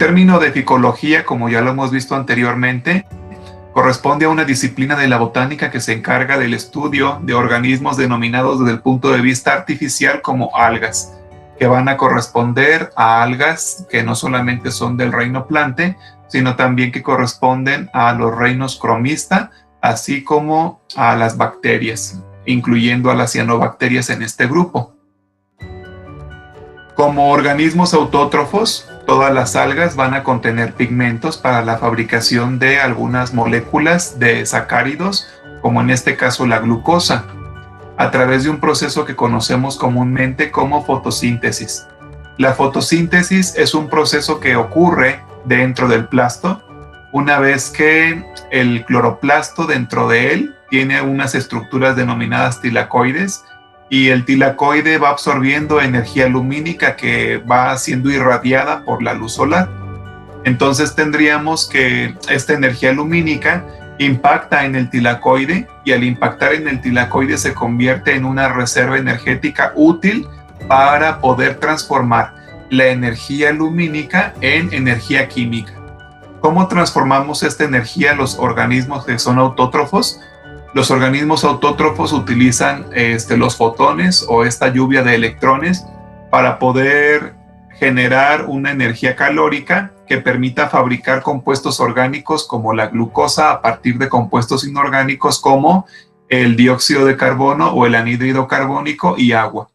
término de ficología, como ya lo hemos visto anteriormente, corresponde a una disciplina de la botánica que se encarga del estudio de organismos denominados desde el punto de vista artificial como algas, que van a corresponder a algas que no solamente son del reino plante, sino también que corresponden a los reinos cromista, así como a las bacterias, incluyendo a las cianobacterias en este grupo. Como organismos autótrofos, todas las algas van a contener pigmentos para la fabricación de algunas moléculas de sacáridos, como en este caso la glucosa, a través de un proceso que conocemos comúnmente como fotosíntesis. La fotosíntesis es un proceso que ocurre dentro del plasto, una vez que el cloroplasto dentro de él tiene unas estructuras denominadas tilacoides, y el tilacoide va absorbiendo energía lumínica que va siendo irradiada por la luz solar. Entonces tendríamos que esta energía lumínica impacta en el tilacoide, y al impactar en el tilacoide se convierte en una reserva energética útil para poder transformar la energía lumínica en energía química. ¿Cómo transformamos esta energía los organismos que son autótrofos? Los organismos autótrofos utilizan los fotones o esta lluvia de electrones para poder generar una energía calórica que permita fabricar compuestos orgánicos como la glucosa a partir de compuestos inorgánicos como el dióxido de carbono o el anhídrido carbónico y agua.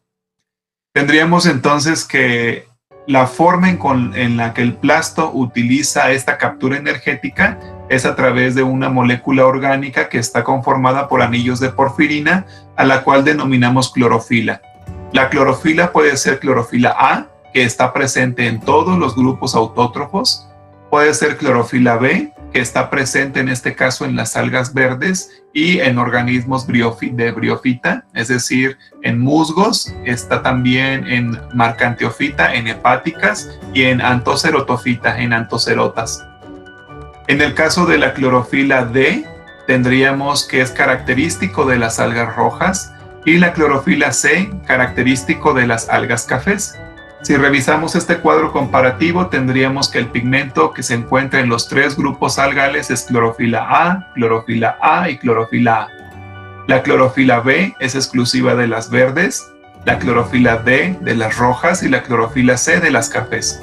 Tendríamos entonces que la forma en la que el plasto utiliza esta captura energética es a través de una molécula orgánica que está conformada por anillos de porfirina, a la cual denominamos clorofila. La clorofila puede ser clorofila A, que está presente en todos los grupos autótrofos, puede ser clorofila B, que está presente en este caso en las algas verdes y en organismos de briofita, es decir, en musgos, está también en marcanteofita, en hepáticas y en antocerotofita, en antocerotas. En el caso de la clorofila D, tendríamos que es característico de las algas rojas, y la clorofila C, característico de las algas cafés. Si revisamos este cuadro comparativo, tendríamos que el pigmento que se encuentra en los tres grupos algales es clorofila A y clorofila A. La clorofila B es exclusiva de las verdes, la clorofila D de las rojas y la clorofila C de las cafés.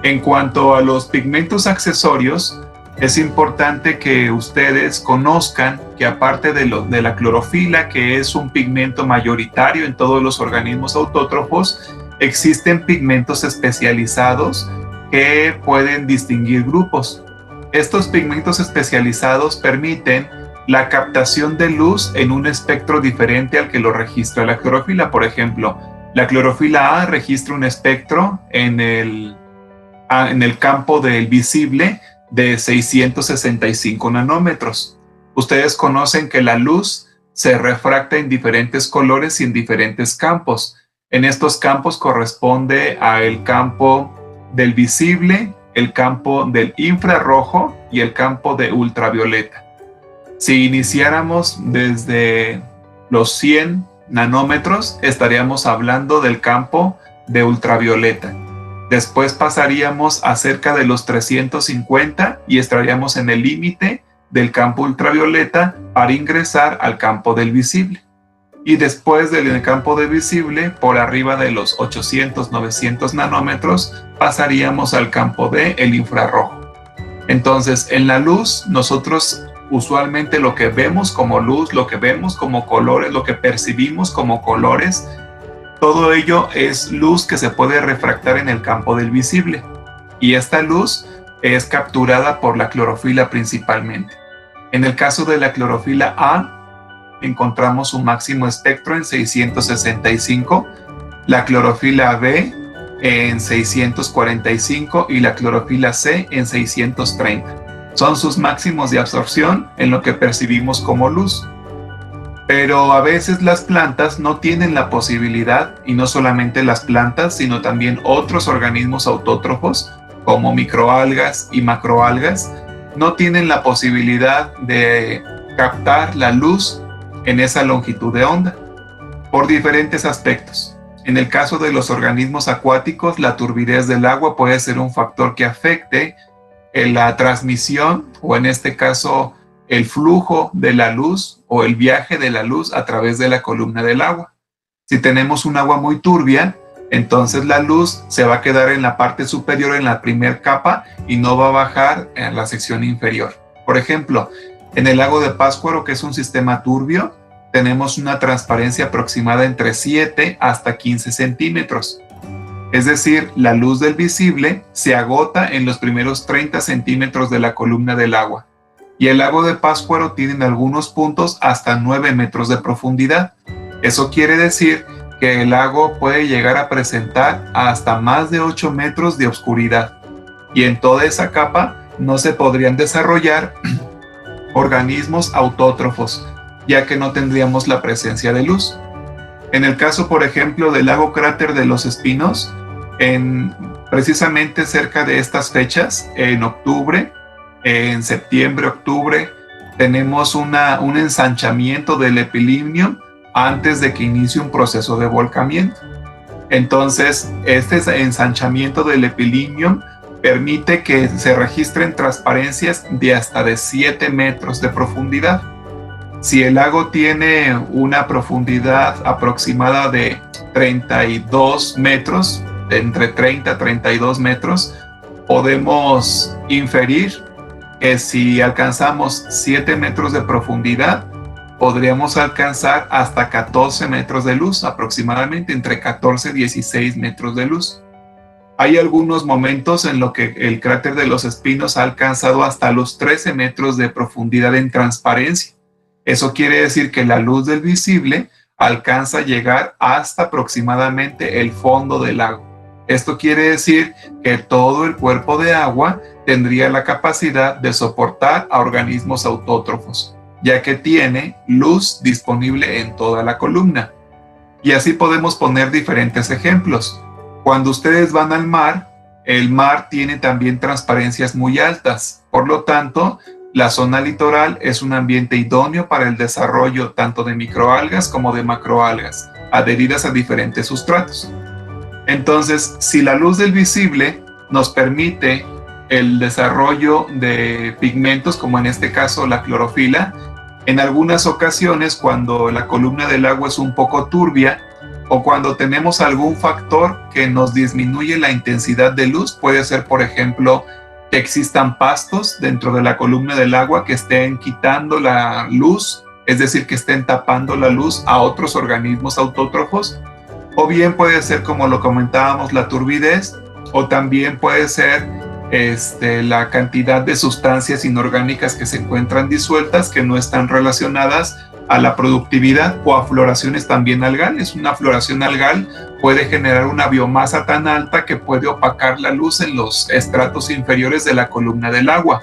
En cuanto a los pigmentos accesorios, es importante que ustedes conozcan que aparte de la clorofila, que es un pigmento mayoritario en todos los organismos autótrofos, existen pigmentos especializados que pueden distinguir grupos. Estos pigmentos especializados permiten la captación de luz en un espectro diferente al que lo registra la clorofila. Por ejemplo, la clorofila A registra un espectro en el campo del visible de 665 nanómetros. Ustedes conocen que la luz se refracta en diferentes colores y en diferentes campos. En estos campos corresponde al campo del visible, el campo del infrarrojo y el campo de ultravioleta. Si iniciáramos desde los 100 nanómetros, estaríamos hablando del campo de ultravioleta. Después pasaríamos a cerca de los 350 y estaríamos en el límite del campo ultravioleta para ingresar al campo del visible. Y después del campo de visible, por arriba de los 800-900 nanómetros, pasaríamos al campo del infrarrojo. Entonces, en la luz, nosotros usualmente lo que vemos como luz, lo que vemos como colores, lo que percibimos como colores, todo ello es luz que se puede refractar en el campo del visible. Y esta luz es capturada por la clorofila principalmente. En el caso de la clorofila A, encontramos un máximo espectro en 665, la clorofila B en 645 y la clorofila C en 630. Son sus máximos de absorción en lo que percibimos como luz. Pero a veces las plantas no tienen la posibilidad, y no solamente las plantas, sino también otros organismos autótrofos, como microalgas y macroalgas, no tienen la posibilidad de captar la luz en esa longitud de onda, por diferentes aspectos. En el caso de los organismos acuáticos, la turbidez del agua puede ser un factor que afecte la transmisión, o en este caso el flujo de la luz o el viaje de la luz a través de la columna del agua. Si tenemos un agua muy turbia, entonces la luz se va a quedar en la parte superior, en la primera capa, y no va a bajar en la sección inferior. Por ejemplo, en el lago de Pátzcuaro, que es un sistema turbio, tenemos una transparencia aproximada entre 7 hasta 15 centímetros. Es decir, la luz del visible se agota en los primeros 30 centímetros de la columna del agua. Y el lago de Pátzcuaro tiene en algunos puntos hasta 9 metros de profundidad. Eso quiere decir que el lago puede llegar a presentar hasta más de 8 metros de oscuridad. Y en toda esa capa no se podrían desarrollar organismos autótrofos, ya que no tendríamos la presencia de luz. En el caso, por ejemplo, del lago Cráter de los Espinos, precisamente cerca de estas fechas, en octubre, en septiembre, octubre, tenemos un ensanchamiento del epilímnium antes de que inicie un proceso de volcamiento. Entonces, este ensanchamiento del epilímnium permite que se registren transparencias de hasta de 7 metros de profundidad. Si el lago tiene una profundidad aproximada de 32 metros, entre 30 y 32 metros, podemos inferir que si alcanzamos 7 metros de profundidad, podríamos alcanzar hasta 14 metros de luz, aproximadamente entre 14 y 16 metros de luz. Hay algunos momentos en los que el cráter de los Espinos ha alcanzado hasta los 13 metros de profundidad en transparencia. Eso quiere decir que la luz del visible alcanza a llegar hasta aproximadamente el fondo del lago. Esto quiere decir que todo el cuerpo de agua tendría la capacidad de soportar a organismos autótrofos, ya que tiene luz disponible en toda la columna. Y así podemos poner diferentes ejemplos. Cuando ustedes van al mar, el mar tiene también transparencias muy altas. Por lo tanto, la zona litoral es un ambiente idóneo para el desarrollo tanto de microalgas como de macroalgas, adheridas a diferentes sustratos. Entonces, si la luz del visible nos permite el desarrollo de pigmentos, como en este caso la clorofila, en algunas ocasiones cuando la columna del agua es un poco turbia o cuando tenemos algún factor que nos disminuye la intensidad de luz, puede ser, por ejemplo, que existan pastos dentro de la columna del agua que estén quitando la luz, es decir, que estén tapando la luz a otros organismos autótrofos, o bien puede ser, como lo comentábamos, la turbidez, o también puede ser la cantidad de sustancias inorgánicas que se encuentran disueltas, que no están relacionadas a la productividad, o a floraciones también algales. Una floración algal puede generar una biomasa tan alta que puede opacar la luz en los estratos inferiores de la columna del agua.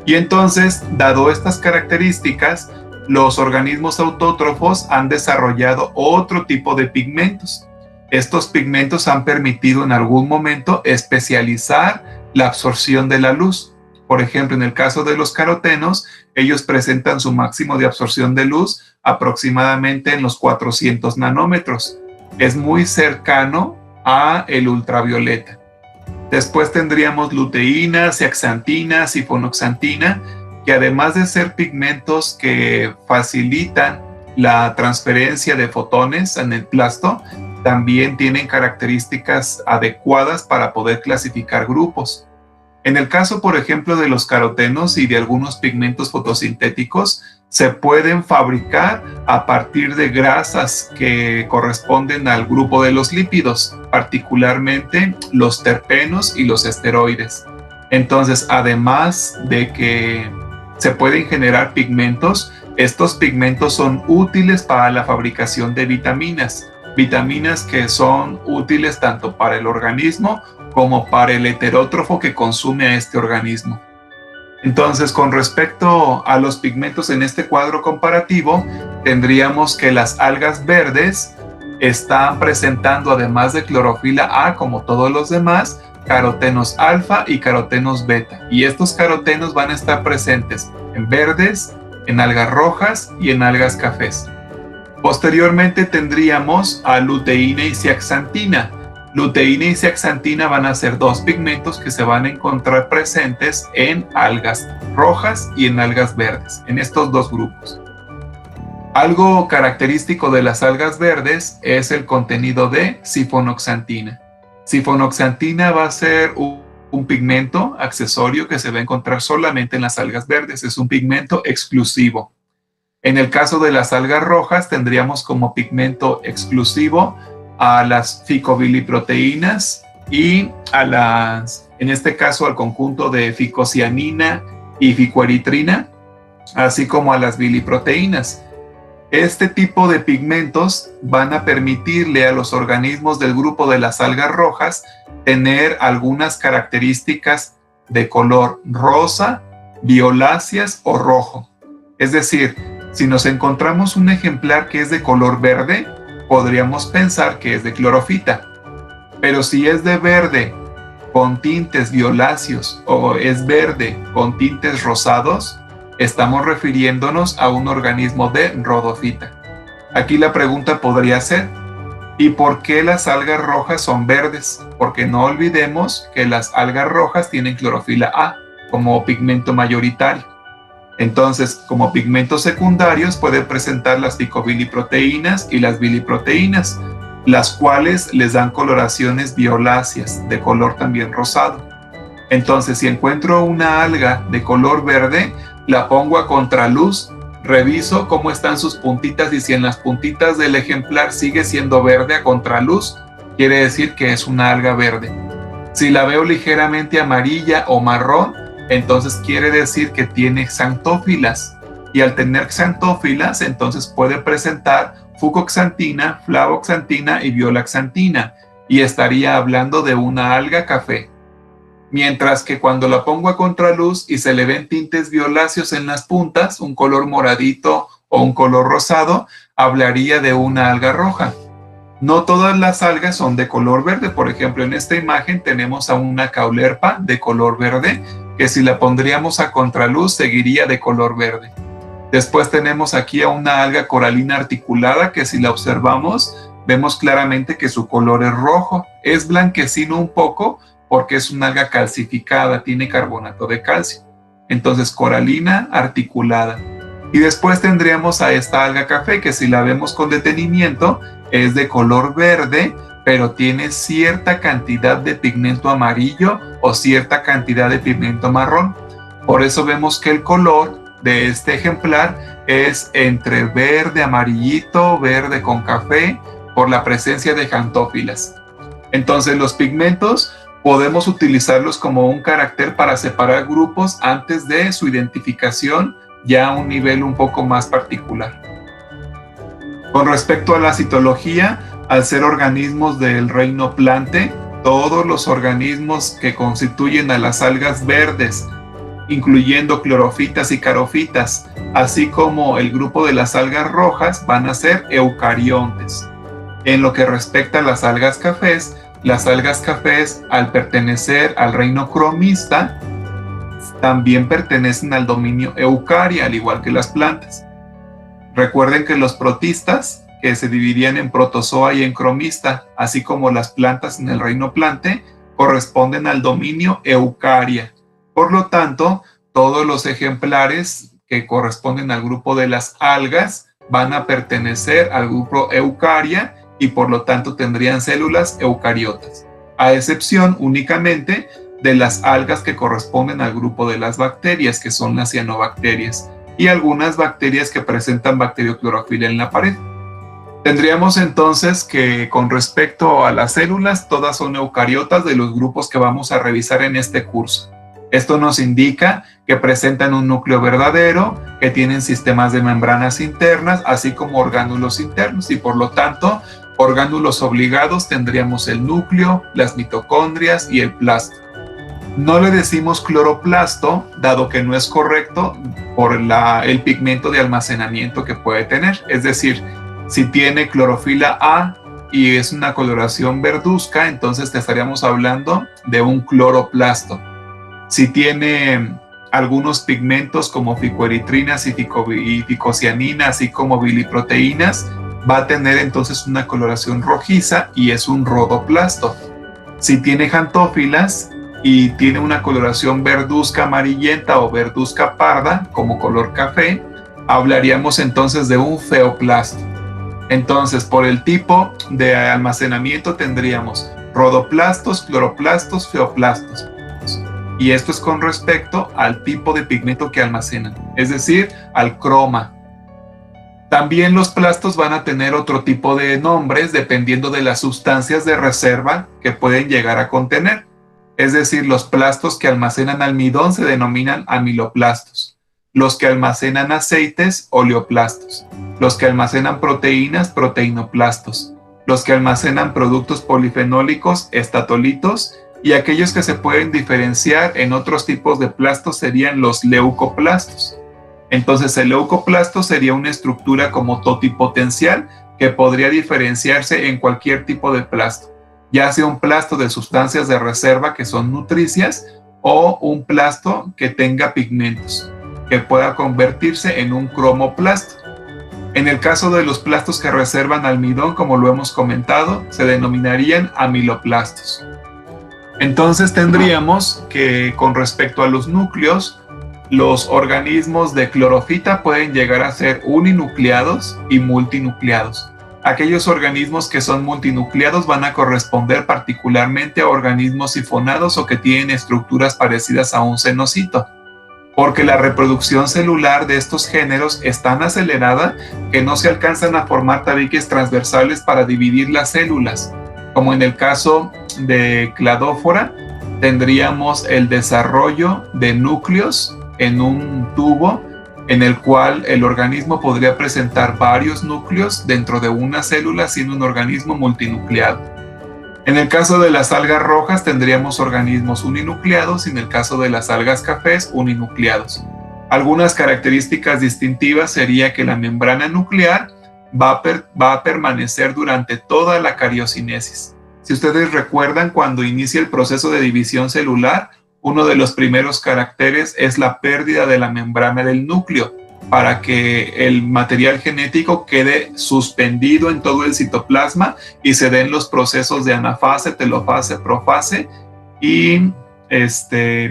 Y entonces, dado estas características, los organismos autótrofos han desarrollado otro tipo de pigmentos. Estos pigmentos han permitido en algún momento especializar la absorción de la luz. Por ejemplo, en el caso de los carotenos, ellos presentan su máximo de absorción de luz aproximadamente en los 400 nanómetros. Es muy cercano a el ultravioleta. Después tendríamos luteína, zeaxantina, sifonoxantina, que además de ser pigmentos que facilitan la transferencia de fotones en el plasto, también tienen características adecuadas para poder clasificar grupos. En el caso, por ejemplo, de los carotenos y de algunos pigmentos fotosintéticos, se pueden fabricar a partir de grasas que corresponden al grupo de los lípidos, particularmente los terpenos y los esteroides. Entonces, además de que se pueden generar pigmentos, estos pigmentos son útiles para la fabricación de vitaminas que son útiles tanto para el organismo como para el heterótrofo que consume a este organismo. Entonces, con respecto a los pigmentos en este cuadro comparativo, tendríamos que las algas verdes están presentando, además de clorofila A, como todos los demás, carotenos alfa y carotenos beta. Y estos carotenos van a estar presentes en verdes, en algas rojas y en algas cafés. Posteriormente tendríamos a luteína y zeaxantina. Luteína y zeaxantina van a ser dos pigmentos que se van a encontrar presentes en algas rojas y en algas verdes, en estos dos grupos. Algo característico de las algas verdes es el contenido de sifonoxantina. Sifonoxantina va a ser un pigmento accesorio que se va a encontrar solamente en las algas verdes, es un pigmento exclusivo. En el caso de las algas rojas tendríamos como pigmento exclusivo a las ficoviliproteínas y en este caso al conjunto de ficocianina y ficoeritrina, así como a las biliproteínas. Este tipo de pigmentos van a permitirle a los organismos del grupo de las algas rojas tener algunas características de color rosa, violáceas o rojo. Es decir, si nos encontramos un ejemplar que es de color verde, podríamos pensar que es de clorofita. Pero si es de verde con tintes violáceos o es verde con tintes rosados, estamos refiriéndonos a un organismo de rodofita. Aquí la pregunta podría ser, ¿y por qué las algas rojas son verdes? Porque no olvidemos que las algas rojas tienen clorofila A como pigmento mayoritario. Entonces, como pigmentos secundarios puede presentar las ficoviliproteínas y las biliproteínas, las cuales les dan coloraciones violáceas, de color también rosado. Entonces, si encuentro una alga de color verde, la pongo a contraluz, reviso cómo están sus puntitas y si en las puntitas del ejemplar sigue siendo verde a contraluz, quiere decir que es una alga verde. Si la veo ligeramente amarilla o marrón, entonces quiere decir que tiene xantófilas, y al tener xantófilas entonces puede presentar fucoxantina, flavoxantina y violaxantina, y estaría hablando de una alga café. Mientras que cuando la pongo a contraluz y se le ven tintes violáceos en las puntas, un color moradito o un color rosado, hablaría de una alga roja. No todas las algas son de color verde. Por ejemplo, en esta imagen tenemos a una caulerpa de color verde, que si la pondríamos a contraluz seguiría de color verde. Después tenemos aquí a una alga coralina articulada que si la observamos vemos claramente que su color es rojo. Es blanquecino un poco porque es una alga calcificada, tiene carbonato de calcio. Entonces coralina articulada. Y después tendríamos a esta alga café que si la vemos con detenimiento es de color verde, pero tiene cierta cantidad de pigmento amarillo o cierta cantidad de pigmento marrón. Por eso vemos que el color de este ejemplar es entre verde amarillito, verde con café, por la presencia de xantófilas. Entonces los pigmentos podemos utilizarlos como un carácter para separar grupos antes de su identificación ya a un nivel un poco más particular. Con respecto a la citología, al ser organismos del reino plante, todos los organismos que constituyen a las algas verdes, incluyendo clorofitas y carofitas, así como el grupo de las algas rojas, van a ser eucariontes. En lo que respecta a las algas cafés al pertenecer al reino cromista, también pertenecen al dominio eucaria, al igual que las plantas. Recuerden que los protistas, que se dividían en protozoa y en cromista, así como las plantas en el reino plante, corresponden al dominio eucaria. Por lo tanto, todos los ejemplares que corresponden al grupo de las algas van a pertenecer al grupo eucaria y por lo tanto tendrían células eucariotas, a excepción únicamente de las algas que corresponden al grupo de las bacterias, que son las cianobacterias, y algunas bacterias que presentan bacterioclorofila en la pared. Tendríamos entonces que con respecto a las células, todas son eucariotas de los grupos que vamos a revisar en este curso. Esto nos indica que presentan un núcleo verdadero, que tienen sistemas de membranas internas, así como orgánulos internos, y por lo tanto, orgánulos obligados tendríamos el núcleo, las mitocondrias y el plasto. No le decimos cloroplasto, dado que no es correcto por el pigmento de almacenamiento que puede tener. Es decir, si tiene clorofila A y es una coloración verduzca, entonces te estaríamos hablando de un cloroplasto. Si tiene algunos pigmentos como ficoeritrinas y ficocianina, así como biliproteínas, va a tener entonces una coloración rojiza y es un rhodoplasto. Si tiene xantófilas y tiene una coloración verduzca amarillenta o verduzca parda, como color café, hablaríamos entonces de un feoplasto. Entonces, por el tipo de almacenamiento tendríamos rhodoplastos, cloroplastos, feoplastos. Y esto es con respecto al tipo de pigmento que almacenan, es decir, al croma. También los plastos van a tener otro tipo de nombres dependiendo de las sustancias de reserva que pueden llegar a contener. Es decir, los plastos que almacenan almidón se denominan amiloplastos. Los que almacenan aceites, oleoplastos. Los que almacenan proteínas, proteinoplastos. Los que almacenan productos polifenólicos, estatolitos. Y aquellos que se pueden diferenciar en otros tipos de plastos serían los leucoplastos. Entonces el leucoplasto sería una estructura como totipotencial que podría diferenciarse en cualquier tipo de plasto, ya sea un plasto de sustancias de reserva que son nutricias o un plasto que tenga pigmentos, que pueda convertirse en un cromoplasto. En el caso de los plastos que reservan almidón, como lo hemos comentado, se denominarían amiloplastos. Entonces tendríamos que, con respecto a los núcleos, los organismos de clorofita pueden llegar a ser uninucleados y multinucleados. Aquellos organismos que son multinucleados van a corresponder particularmente a organismos sifonados o que tienen estructuras parecidas a un cenocito, porque la reproducción celular de estos géneros es tan acelerada que no se alcanzan a formar tabiques transversales para dividir las células. Como en el caso de Cladófora, tendríamos el desarrollo de núcleos en un tubo en el cual el organismo podría presentar varios núcleos dentro de una célula siendo un organismo multinucleado. En el caso de las algas rojas tendríamos organismos uninucleados y en el caso de las algas cafés uninucleados. Algunas características distintivas sería que la membrana nuclear va a permanecer durante toda la cariocinesis. Si ustedes recuerdan, cuando inicia el proceso de división celular, uno de los primeros caracteres es la pérdida de la membrana del núcleo para que el material genético quede suspendido en todo el citoplasma y se den los procesos de anafase, telofase, profase y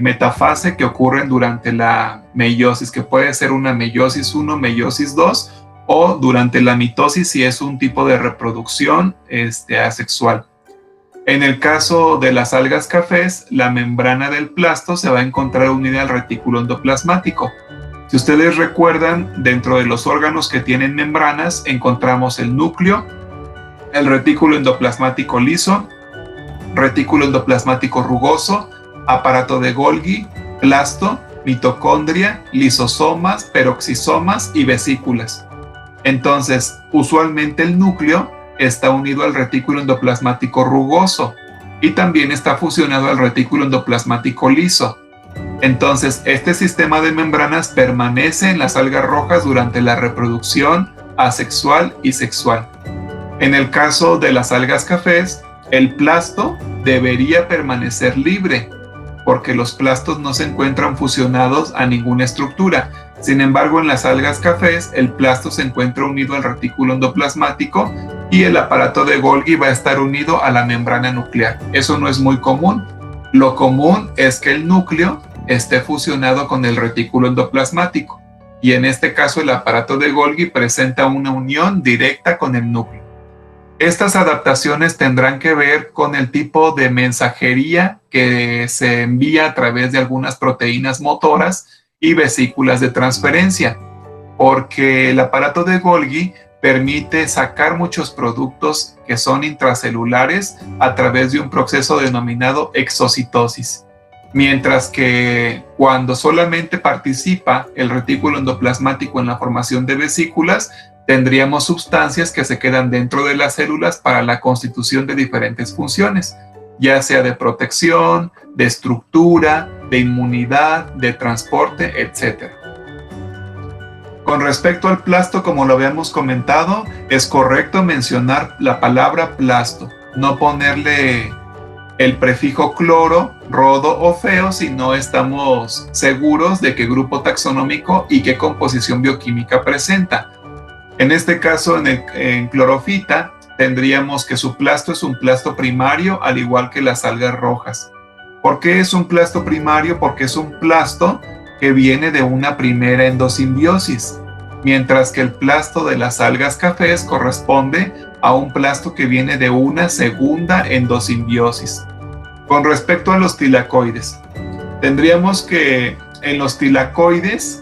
metafase que ocurren durante la meiosis, que puede ser una meiosis 1, meiosis 2 o durante la mitosis si es un tipo de reproducción asexual. En el caso de las algas cafés, la membrana del plasto se va a encontrar unida al retículo endoplasmático. Si ustedes recuerdan, dentro de los órganos que tienen membranas encontramos el núcleo, el retículo endoplasmático liso, retículo endoplasmático rugoso, aparato de Golgi, plasto, mitocondria, lisosomas, peroxisomas y vesículas. Entonces, usualmente el núcleo está unido al retículo endoplasmático rugoso y también está fusionado al retículo endoplasmático liso. Entonces, este sistema de membranas permanece en las algas rojas durante la reproducción asexual y sexual. En el caso de las algas cafés, el plasto debería permanecer libre, porque los plastos no se encuentran fusionados a ninguna estructura. Sin embargo, en las algas cafés, el plasto se encuentra unido al retículo endoplasmático y el aparato de Golgi va a estar unido a la membrana nuclear. Eso no es muy común. Lo común es que el núcleo esté fusionado con el retículo endoplasmático y en este caso el aparato de Golgi presenta una unión directa con el núcleo. Estas adaptaciones tendrán que ver con el tipo de mensajería que se envía a través de algunas proteínas motoras y vesículas de transferencia, porque el aparato de Golgi permite sacar muchos productos que son intracelulares a través de un proceso denominado exocitosis, mientras que cuando solamente participa el retículo endoplasmático en la formación de vesículas, tendríamos sustancias que se quedan dentro de las células para la constitución de diferentes funciones, ya sea de protección, de estructura, de inmunidad, de transporte, etc. Con respecto al plasto, como lo habíamos comentado, es correcto mencionar la palabra plasto, no ponerle el prefijo cloro, rodo o feo si no estamos seguros de qué grupo taxonómico y qué composición bioquímica presenta. En este caso, en clorofita, tendríamos que su plasto es un plasto primario, al igual que las algas rojas. ¿Por qué es un plasto primario? Porque es un plasto que viene de una primera endosimbiosis, mientras que el plasto de las algas cafés corresponde a un plasto que viene de una segunda endosimbiosis. Con respecto a los tilacoides, tendríamos que en los tilacoides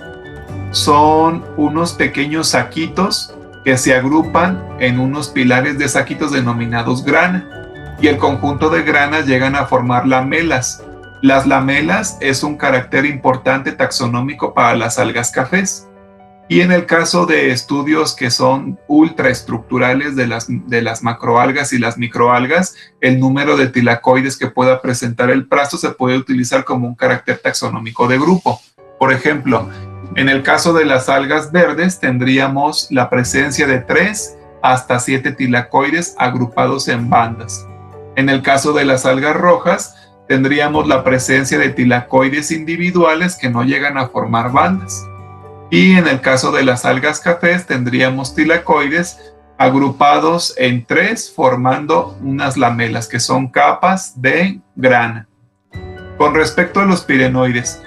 son unos pequeños saquitos que se agrupan en unos pilares de saquitos denominados grana, y el conjunto de granas llegan a formar lamelas. Las lamelas es un carácter importante taxonómico para las algas cafés. Y en el caso de estudios que son ultraestructurales de las macroalgas y las microalgas, el número de tilacoides que pueda presentar el plasto se puede utilizar como un carácter taxonómico de grupo. Por ejemplo, en el caso de las algas verdes tendríamos la presencia de 3 hasta 7 tilacoides agrupados en bandas. En el caso de las algas rojas tendríamos la presencia de tilacoides individuales que no llegan a formar bandas. Y en el caso de las algas cafés tendríamos tilacoides agrupados en 3 formando unas lamelas que son capas de grana. Con respecto a los pirenoides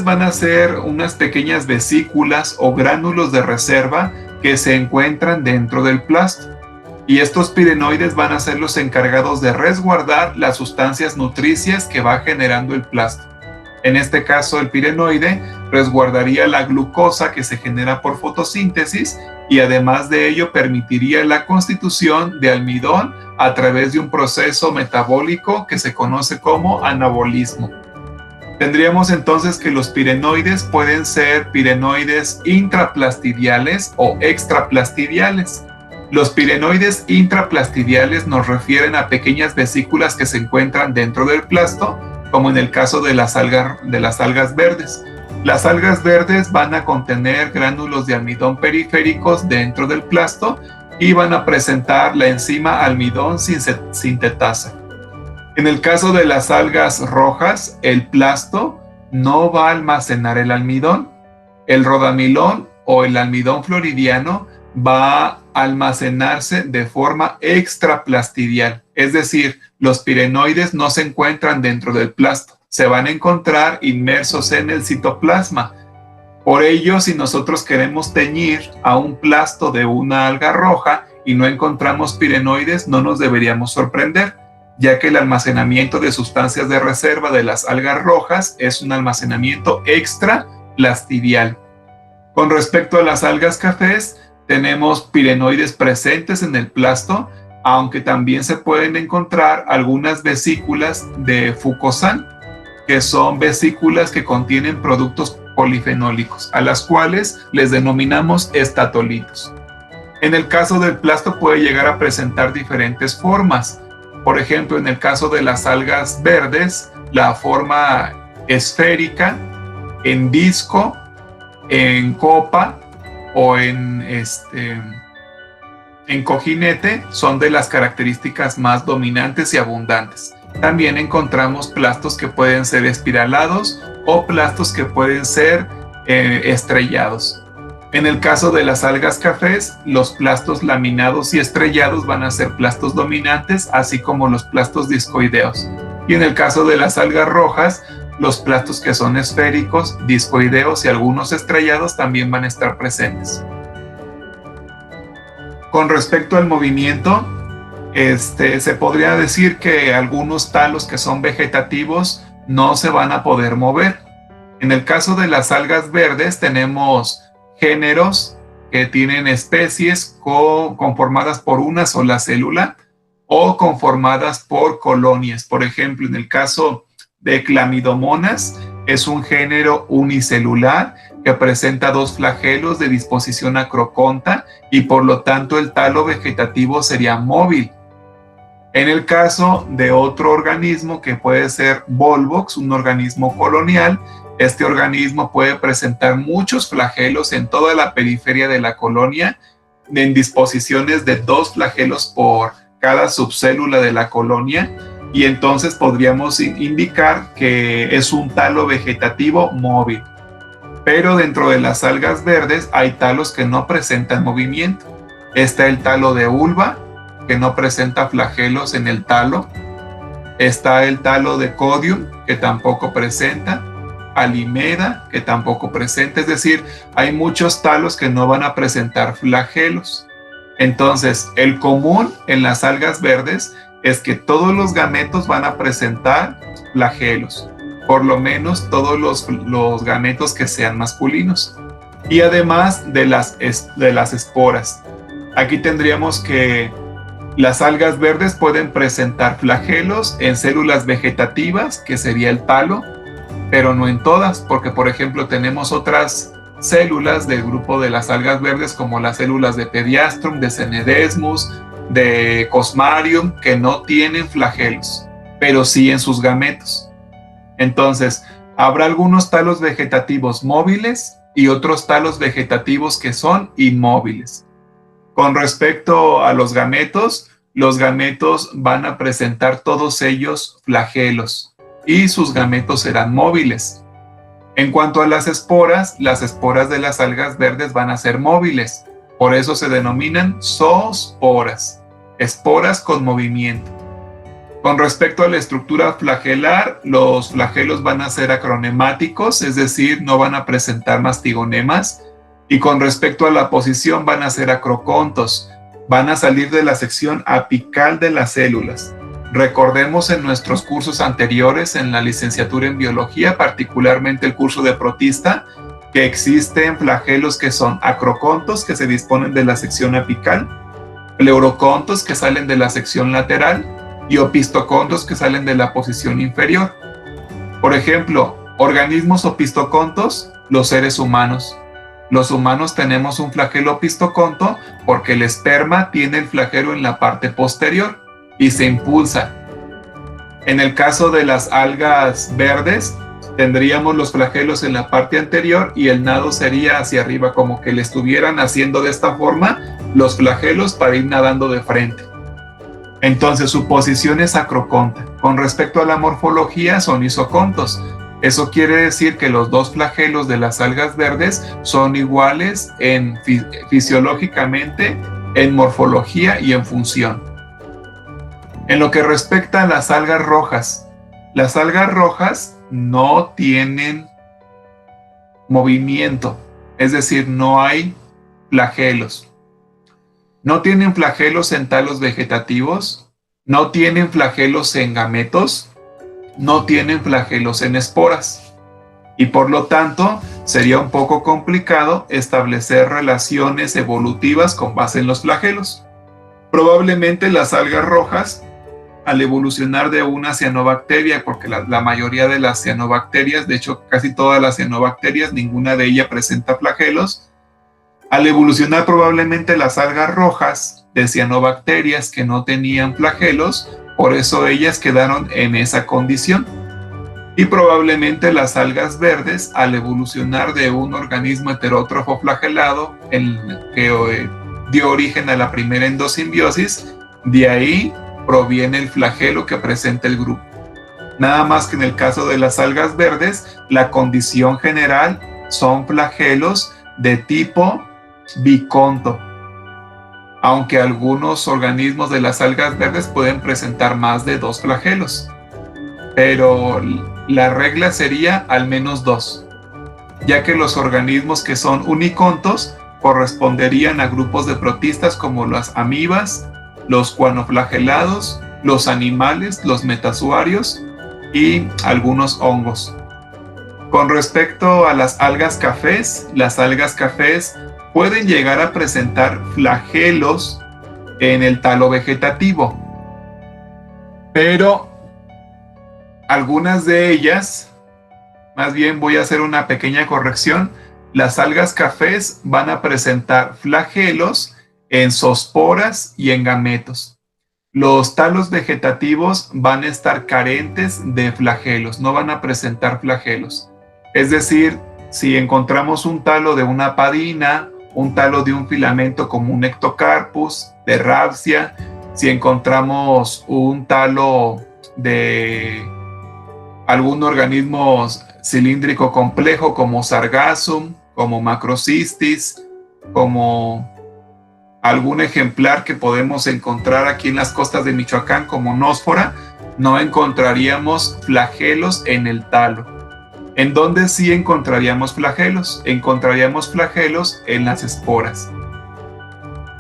van a ser unas pequeñas vesículas o gránulos de reserva que se encuentran dentro del plasto. Y estos pirenoides van a ser los encargados de resguardar las sustancias nutricias que va generando el plasto. En este caso, el pirenoide resguardaría la glucosa que se genera por fotosíntesis y además de ello permitiría la constitución de almidón a través de un proceso metabólico que se conoce como anabolismo. Tendríamos entonces que los pirenoides pueden ser pirenoides intraplastidiales o extraplastidiales. Los pirenoides intraplastidiales nos refieren a pequeñas vesículas que se encuentran dentro del plasto, como en el caso de las algas verdes. Las algas verdes van a contener gránulos de almidón periféricos dentro del plasto y van a presentar la enzima almidón sintetasa. En el caso de las algas rojas, el plasto no va a almacenar el almidón. El rodamilón o el almidón floridiano va a almacenarse de forma extraplastidial, es decir, los pirenoides no se encuentran dentro del plasto, se van a encontrar inmersos en el citoplasma. Por ello, si nosotros queremos teñir a un plasto de una alga roja y no encontramos pirenoides, no nos deberíamos sorprender, ya que el almacenamiento de sustancias de reserva de las algas rojas es un almacenamiento extraplastidial. Con respecto a las algas cafés, tenemos pirenoides presentes en el plasto, aunque también se pueden encontrar algunas vesículas de fucosan, que son vesículas que contienen productos polifenólicos, a las cuales les denominamos estatolitos. En el caso del plasto puede llegar a presentar diferentes formas. Por ejemplo, en el caso de las algas verdes, la forma esférica, en disco, en copa o en cojinete son de las características más dominantes y abundantes. También encontramos plastos que pueden ser espiralados o plastos que pueden ser estrellados. En el caso de las algas cafés, los plastos laminados y estrellados van a ser plastos dominantes, así como los plastos discoideos. Y en el caso de las algas rojas, los plastos que son esféricos, discoideos y algunos estrellados también van a estar presentes. Con respecto al movimiento, se podría decir que algunos talos que son vegetativos no se van a poder mover. En el caso de las algas verdes tenemos géneros que tienen especies conformadas por una sola célula o conformadas por colonias. Por ejemplo, en el caso de Clamidomonas, es un género unicelular que presenta 2 flagelos de disposición acroconta y por lo tanto el talo vegetativo sería móvil. En el caso de otro organismo que puede ser Volvox, un organismo colonial, este organismo puede presentar muchos flagelos en toda la periferia de la colonia, en disposiciones de 2 flagelos por cada subcélula de la colonia, y entonces podríamos indicar que es un talo vegetativo móvil. Pero dentro de las algas verdes hay talos que no presentan movimiento. Está el talo de ulva, que no presenta flagelos en el talo. Está el talo de codium, que tampoco presenta. Alimeda, que tampoco presenta. Es decir, hay muchos talos que no van a presentar flagelos. Entonces, el común en las algas verdes es que todos los gametos van a presentar flagelos, por lo menos todos los gametos que sean masculinos. Y además de las esporas. Aquí tendríamos que las algas verdes pueden presentar flagelos en células vegetativas, que sería el talo, pero no en todas, porque por ejemplo tenemos otras células del grupo de las algas verdes como las células de Pediastrum, de Cenedesmus, de Cosmarium, que no tienen flagelos, pero sí en sus gametos. Entonces, habrá algunos talos vegetativos móviles y otros talos vegetativos que son inmóviles. Con respecto a los gametos van a presentar todos ellos flagelos y sus gametos serán móviles. En cuanto a las esporas de las algas verdes van a ser móviles, por eso se denominan zoosporas, esporas con movimiento. Con respecto a la estructura flagelar, los flagelos van a ser acronemáticos, es decir, no van a presentar mastigonemas, y con respecto a la posición van a ser acrocontos, van a salir de la sección apical de las células. Recordemos en nuestros cursos anteriores en la licenciatura en biología, particularmente el curso de protista, que existen flagelos que son acrocontos, que se disponen de la sección apical, pleurocontos, que salen de la sección lateral, y opistocontos, que salen de la posición inferior. Por ejemplo, organismos opistocontos, los seres humanos. Los humanos tenemos un flagelo opistoconto porque el esperma tiene el flagelo en la parte posterior y se impulsa. En el caso de las algas verdes, tendríamos los flagelos en la parte anterior y el nado sería hacia arriba, como que le estuvieran haciendo de esta forma los flagelos para ir nadando de frente. Entonces su posición es acroconta. Con respecto a la morfología son isocontos. Eso quiere decir que los dos flagelos de las algas verdes son iguales fisiológicamente, en morfología y en función. En lo que respecta a las algas rojas no tienen movimiento, es decir, no hay flagelos. No tienen flagelos en talos vegetativos, no tienen flagelos en gametos, no tienen flagelos en esporas. Y por lo tanto, sería un poco complicado establecer relaciones evolutivas con base en los flagelos. Probablemente las algas rojas, al evolucionar de una cianobacteria, porque la mayoría de las cianobacterias, de hecho casi todas las cianobacterias, ninguna de ellas presenta flagelos, al evolucionar probablemente las algas rojas de cianobacterias que no tenían flagelos, por eso ellas quedaron en esa condición. Y probablemente las algas verdes, al evolucionar de un organismo heterótrofo flagelado, que dio origen a la primera endosimbiosis, de ahí proviene el flagelo que presenta el grupo. Nada más que en el caso de las algas verdes, la condición general son flagelos de tipo biconto, aunque algunos organismos de las algas verdes pueden presentar más de 2 flagelos, pero la regla sería al menos 2, ya que los organismos que son unicontos corresponderían a grupos de protistas como las amibas, los cuanoflagelados, los animales, los metazoarios y algunos hongos. Con respecto a las algas cafés pueden llegar a presentar flagelos en el talo vegetativo, pero algunas de ellas, más bien voy a hacer una pequeña corrección, las algas cafés van a presentar flagelos en zoosporas y en gametos. Los talos vegetativos van a estar carentes de flagelos, no van a presentar flagelos. Es decir, si encontramos un talo de una padina, un talo de un filamento como un Ectocarpus, de Rhabsia, si encontramos un talo de algún organismo cilíndrico complejo como Sargassum, como Macrocystis, como algún ejemplar que podemos encontrar aquí en las costas de Michoacán como Nósfora, no encontraríamos flagelos en el talo. ¿En dónde sí encontraríamos flagelos? Encontraríamos flagelos en las esporas.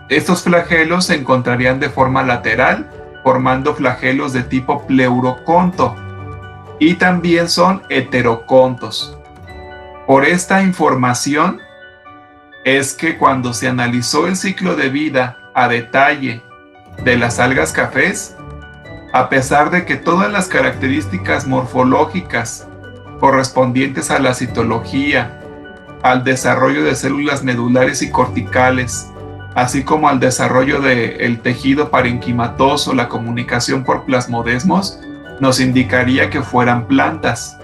Estos flagelos se encontrarían de forma lateral, formando flagelos de tipo pleuroconto, y también son heterocontos. Por esta información es que cuando se analizó el ciclo de vida a detalle de las algas cafés, a pesar de que todas las características morfológicas correspondientes a la citología, al desarrollo de células medulares y corticales, así como al desarrollo del tejido parenquimatoso, la comunicación por plasmodesmos, nos indicaría que fueran plantas.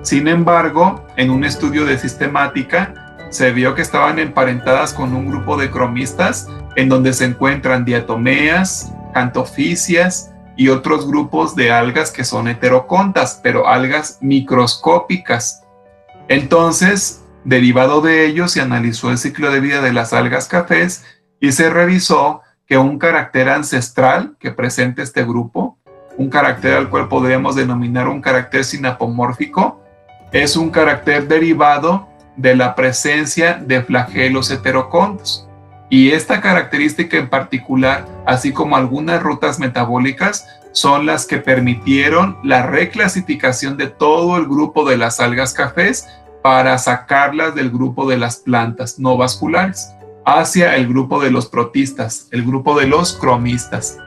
Sin embargo, en un estudio de sistemática, se vio que estaban emparentadas con un grupo de cromistas en donde se encuentran diatomeas, cantofisias y otros grupos de algas que son heterocontas, pero algas microscópicas. Entonces, derivado de ello, se analizó el ciclo de vida de las algas cafés y se revisó que un carácter ancestral que presenta este grupo, un carácter al cual podríamos denominar un carácter sinapomórfico, es un carácter derivado de la presencia de flagelos heterocontos. Y esta característica en particular, así como algunas rutas metabólicas, son las que permitieron la reclasificación de todo el grupo de las algas cafés para sacarlas del grupo de las plantas no vasculares hacia el grupo de los protistas, el grupo de los cromistas.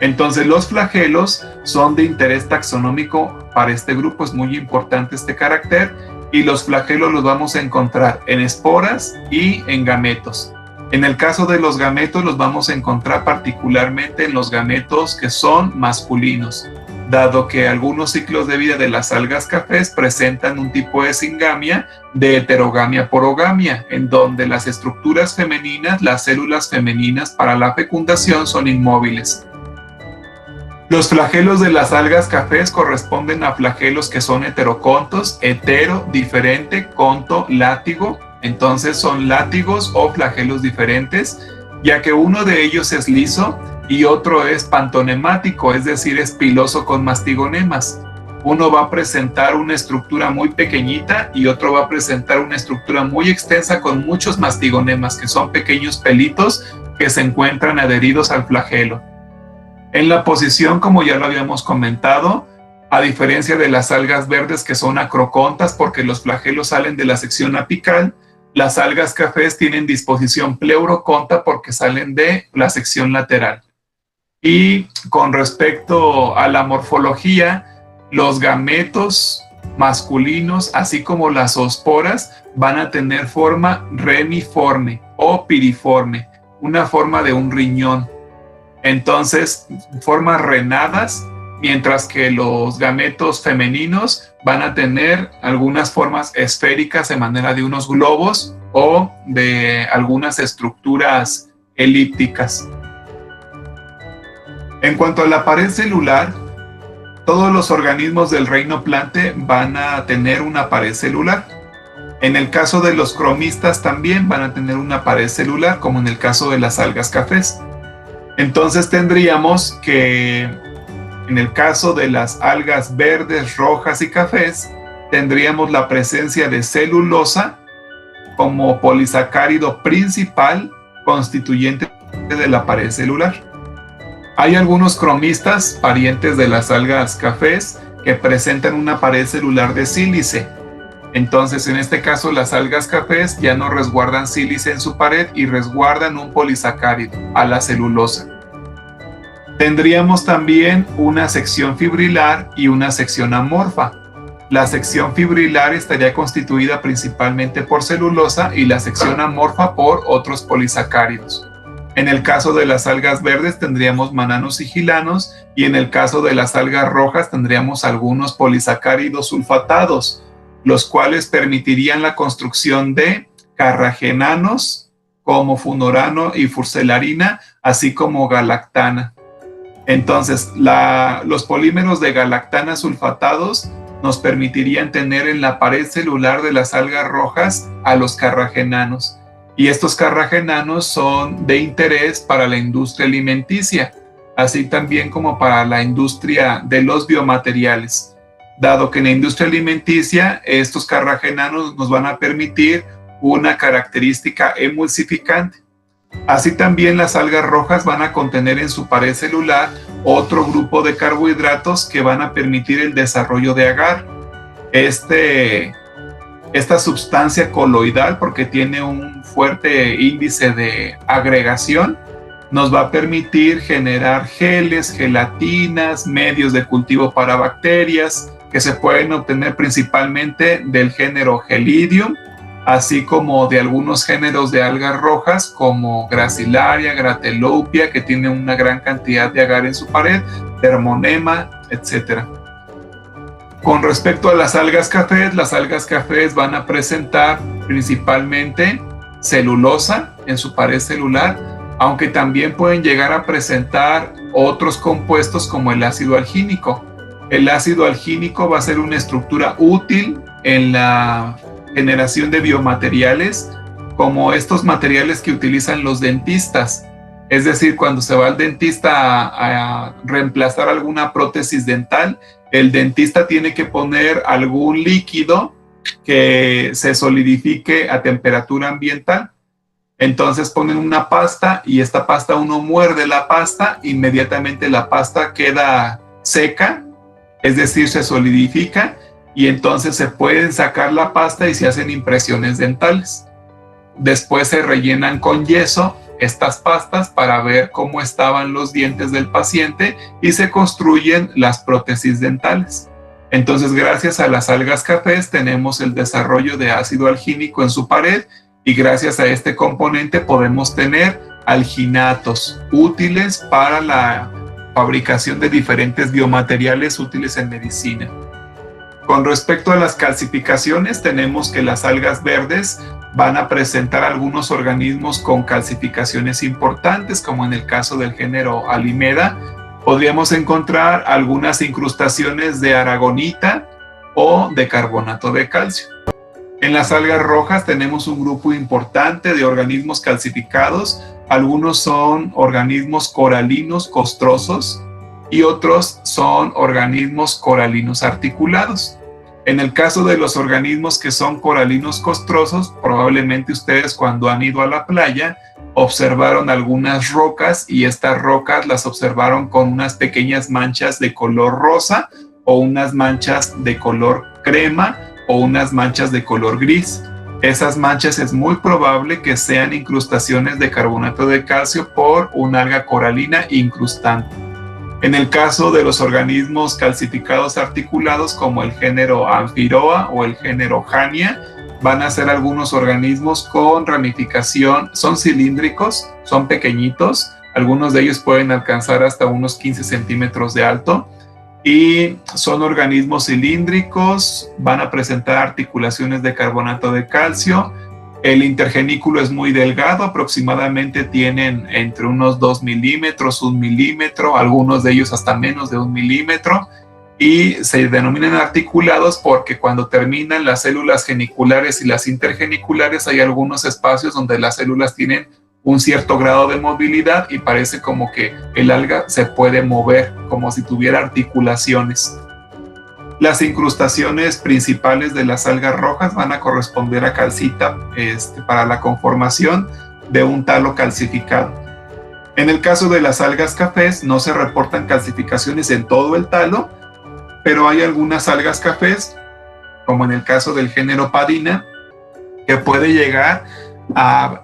Entonces los flagelos son de interés taxonómico para este grupo, es muy importante este carácter, y los flagelos los vamos a encontrar en esporas y en gametos. En el caso de los gametos los vamos a encontrar particularmente en los gametos que son masculinos, dado que algunos ciclos de vida de las algas cafés presentan un tipo de singamia de heterogamia porogamia, en donde las estructuras femeninas, las células femeninas para la fecundación son inmóviles. Los flagelos de las algas cafés corresponden a flagelos que son heterocontos, hetero, diferente, conto, látigo. Entonces son látigos o flagelos diferentes, ya que uno de ellos es liso y otro es pantonemático, es decir, es piloso con mastigonemas. Uno va a presentar una estructura muy pequeñita y otro va a presentar una estructura muy extensa con muchos mastigonemas, que son pequeños pelitos que se encuentran adheridos al flagelo. En la posición, como ya lo habíamos comentado, a diferencia de las algas verdes que son acrocontas porque los flagelos salen de la sección apical, las algas cafés tienen disposición pleuroconta porque salen de la sección lateral. Y con respecto a la morfología, los gametos masculinos, así como las zoosporas, van a tener forma reniforme o piriforme, una forma de un riñón. Entonces, formas renadas, mientras que los gametos femeninos van a tener algunas formas esféricas de manera de unos globos o de algunas estructuras elípticas. En cuanto a la pared celular, todos los organismos del reino plante van a tener una pared celular. En el caso de los cromistas también van a tener una pared celular, como en el caso de las algas cafés. Entonces tendríamos que, en el caso de las algas verdes, rojas y cafés, tendríamos la presencia de celulosa como polisacárido principal constituyente de la pared celular. Hay algunos cromistas, parientes de las algas cafés, que presentan una pared celular de sílice. Entonces, en este caso, las algas cafés ya no resguardan sílice en su pared y resguardan un polisacárido, a la celulosa. Tendríamos también una sección fibrilar y una sección amorfa. La sección fibrilar estaría constituida principalmente por celulosa y la sección amorfa por otros polisacáridos. En el caso de las algas verdes tendríamos mananos sigilanos y en el caso de las algas rojas tendríamos algunos polisacáridos sulfatados, los cuales permitirían la construcción de carragenanos como funorano y furcelarina, así como galactana. Entonces, los polímeros de galactana sulfatados nos permitirían tener en la pared celular de las algas rojas a los carragenanos. Y estos carragenanos son de interés para la industria alimenticia, así también como para la industria de los biomateriales, dado que en la industria alimenticia estos carragenanos nos van a permitir una característica emulsificante. Así también las algas rojas van a contener en su pared celular otro grupo de carbohidratos que van a permitir el desarrollo de agar. Esta sustancia coloidal, porque tiene un fuerte índice de agregación, nos va a permitir generar geles, gelatinas, medios de cultivo para bacterias, que se pueden obtener principalmente del género Gelidium, así como de algunos géneros de algas rojas como Gracilaria, Gratelopia, que tiene una gran cantidad de agar en su pared, Thermonema, etc. Con respecto a las algas cafés van a presentar principalmente celulosa en su pared celular, aunque también pueden llegar a presentar otros compuestos como el ácido algínico. El ácido algínico va a ser una estructura útil en la generación de biomateriales, como estos materiales que utilizan los dentistas. Es decir, cuando se va al dentista a reemplazar alguna prótesis dental, el dentista tiene que poner algún líquido que se solidifique a temperatura ambiental. Entonces ponen una pasta y esta pasta, uno muerde la pasta, inmediatamente la pasta queda seca, es decir, se solidifica, y entonces se pueden sacar la pasta y se hacen impresiones dentales. Después se rellenan con yeso estas pastas para ver cómo estaban los dientes del paciente y se construyen las prótesis dentales. Entonces, gracias a las algas cafés tenemos el desarrollo de ácido algínico en su pared, y gracias a este componente podemos tener alginatos útiles para la fabricación de diferentes biomateriales útiles en medicina. Con respecto a las calcificaciones, tenemos que las algas verdes van a presentar algunos organismos con calcificaciones importantes, como en el caso del género Alimeda. Podríamos encontrar algunas incrustaciones de aragonita o de carbonato de calcio. En las algas rojas tenemos un grupo importante de organismos calcificados. Algunos son organismos coralinos costrosos y otros son organismos coralinos articulados. En el caso de los organismos que son coralinos costrosos, probablemente ustedes cuando han ido a la playa observaron algunas rocas, y estas rocas las observaron con unas pequeñas manchas de color rosa, o unas manchas de color crema, o unas manchas de color gris. Esas manchas es muy probable que sean incrustaciones de carbonato de calcio por una alga coralina incrustante. En el caso de los organismos calcificados articulados como el género Amphiroa o el género Hania, van a ser algunos organismos con ramificación, son cilíndricos, son pequeñitos, algunos de ellos pueden alcanzar hasta unos 15 centímetros de alto, y son organismos cilíndricos, van a presentar articulaciones de carbonato de calcio. El intergenículo es muy delgado, aproximadamente tienen entre unos 2 milímetros, 1 milímetro, algunos de ellos hasta menos de 1 milímetro, y se denominan articulados porque cuando terminan las células geniculares y las intergeniculares hay algunos espacios donde las células tienen un cierto grado de movilidad y parece como que el alga se puede mover, como si tuviera articulaciones. Las incrustaciones principales de las algas rojas van a corresponder a calcita para la conformación de un talo calcificado. En el caso de las algas cafés no se reportan calcificaciones en todo el talo, pero hay algunas algas cafés, como en el caso del género Padina, que puede llegar a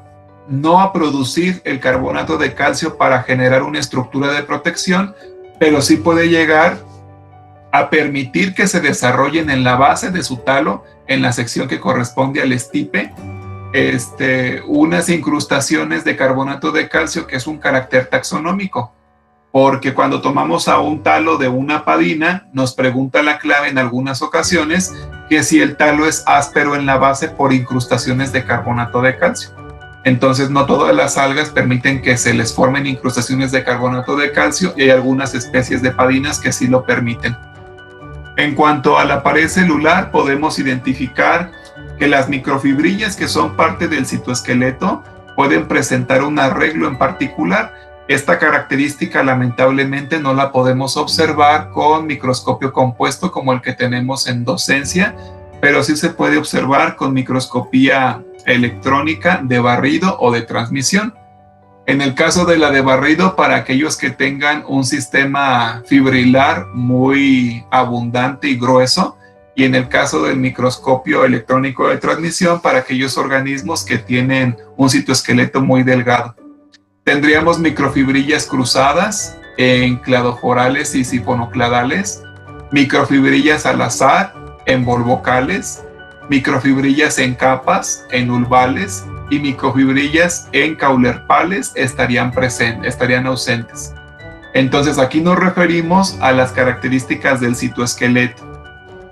no a producir el carbonato de calcio para generar una estructura de protección, pero sí puede llegar a permitir que se desarrollen en la base de su talo, en la sección que corresponde al estipe, unas incrustaciones de carbonato de calcio, que es un carácter taxonómico, porque cuando tomamos a un talo de una padina, nos pregunta la clave en algunas ocasiones que si el talo es áspero en la base por incrustaciones de carbonato de calcio. Entonces no todas las algas permiten que se les formen incrustaciones de carbonato de calcio, y hay algunas especies de padinas que sí lo permiten. En cuanto a la pared celular, podemos identificar que las microfibrillas que son parte del citoesqueleto pueden presentar un arreglo en particular. Esta característica lamentablemente no la podemos observar con microscopio compuesto como el que tenemos en docencia, pero sí se puede observar con microscopía electrónica de barrido o de transmisión. En el caso de la de barrido, para aquellos que tengan un sistema fibrilar muy abundante y grueso, y en el caso del microscopio electrónico de transmisión, para aquellos organismos que tienen un citoesqueleto muy delgado. Tendríamos microfibrillas cruzadas en cladoforales y sifonocladales, microfibrillas al azar en volvocales, microfibrillas en capas en ulvales y microfibrillas en caulerpales estarían ausentes. Entonces aquí nos referimos a las características del citoesqueleto.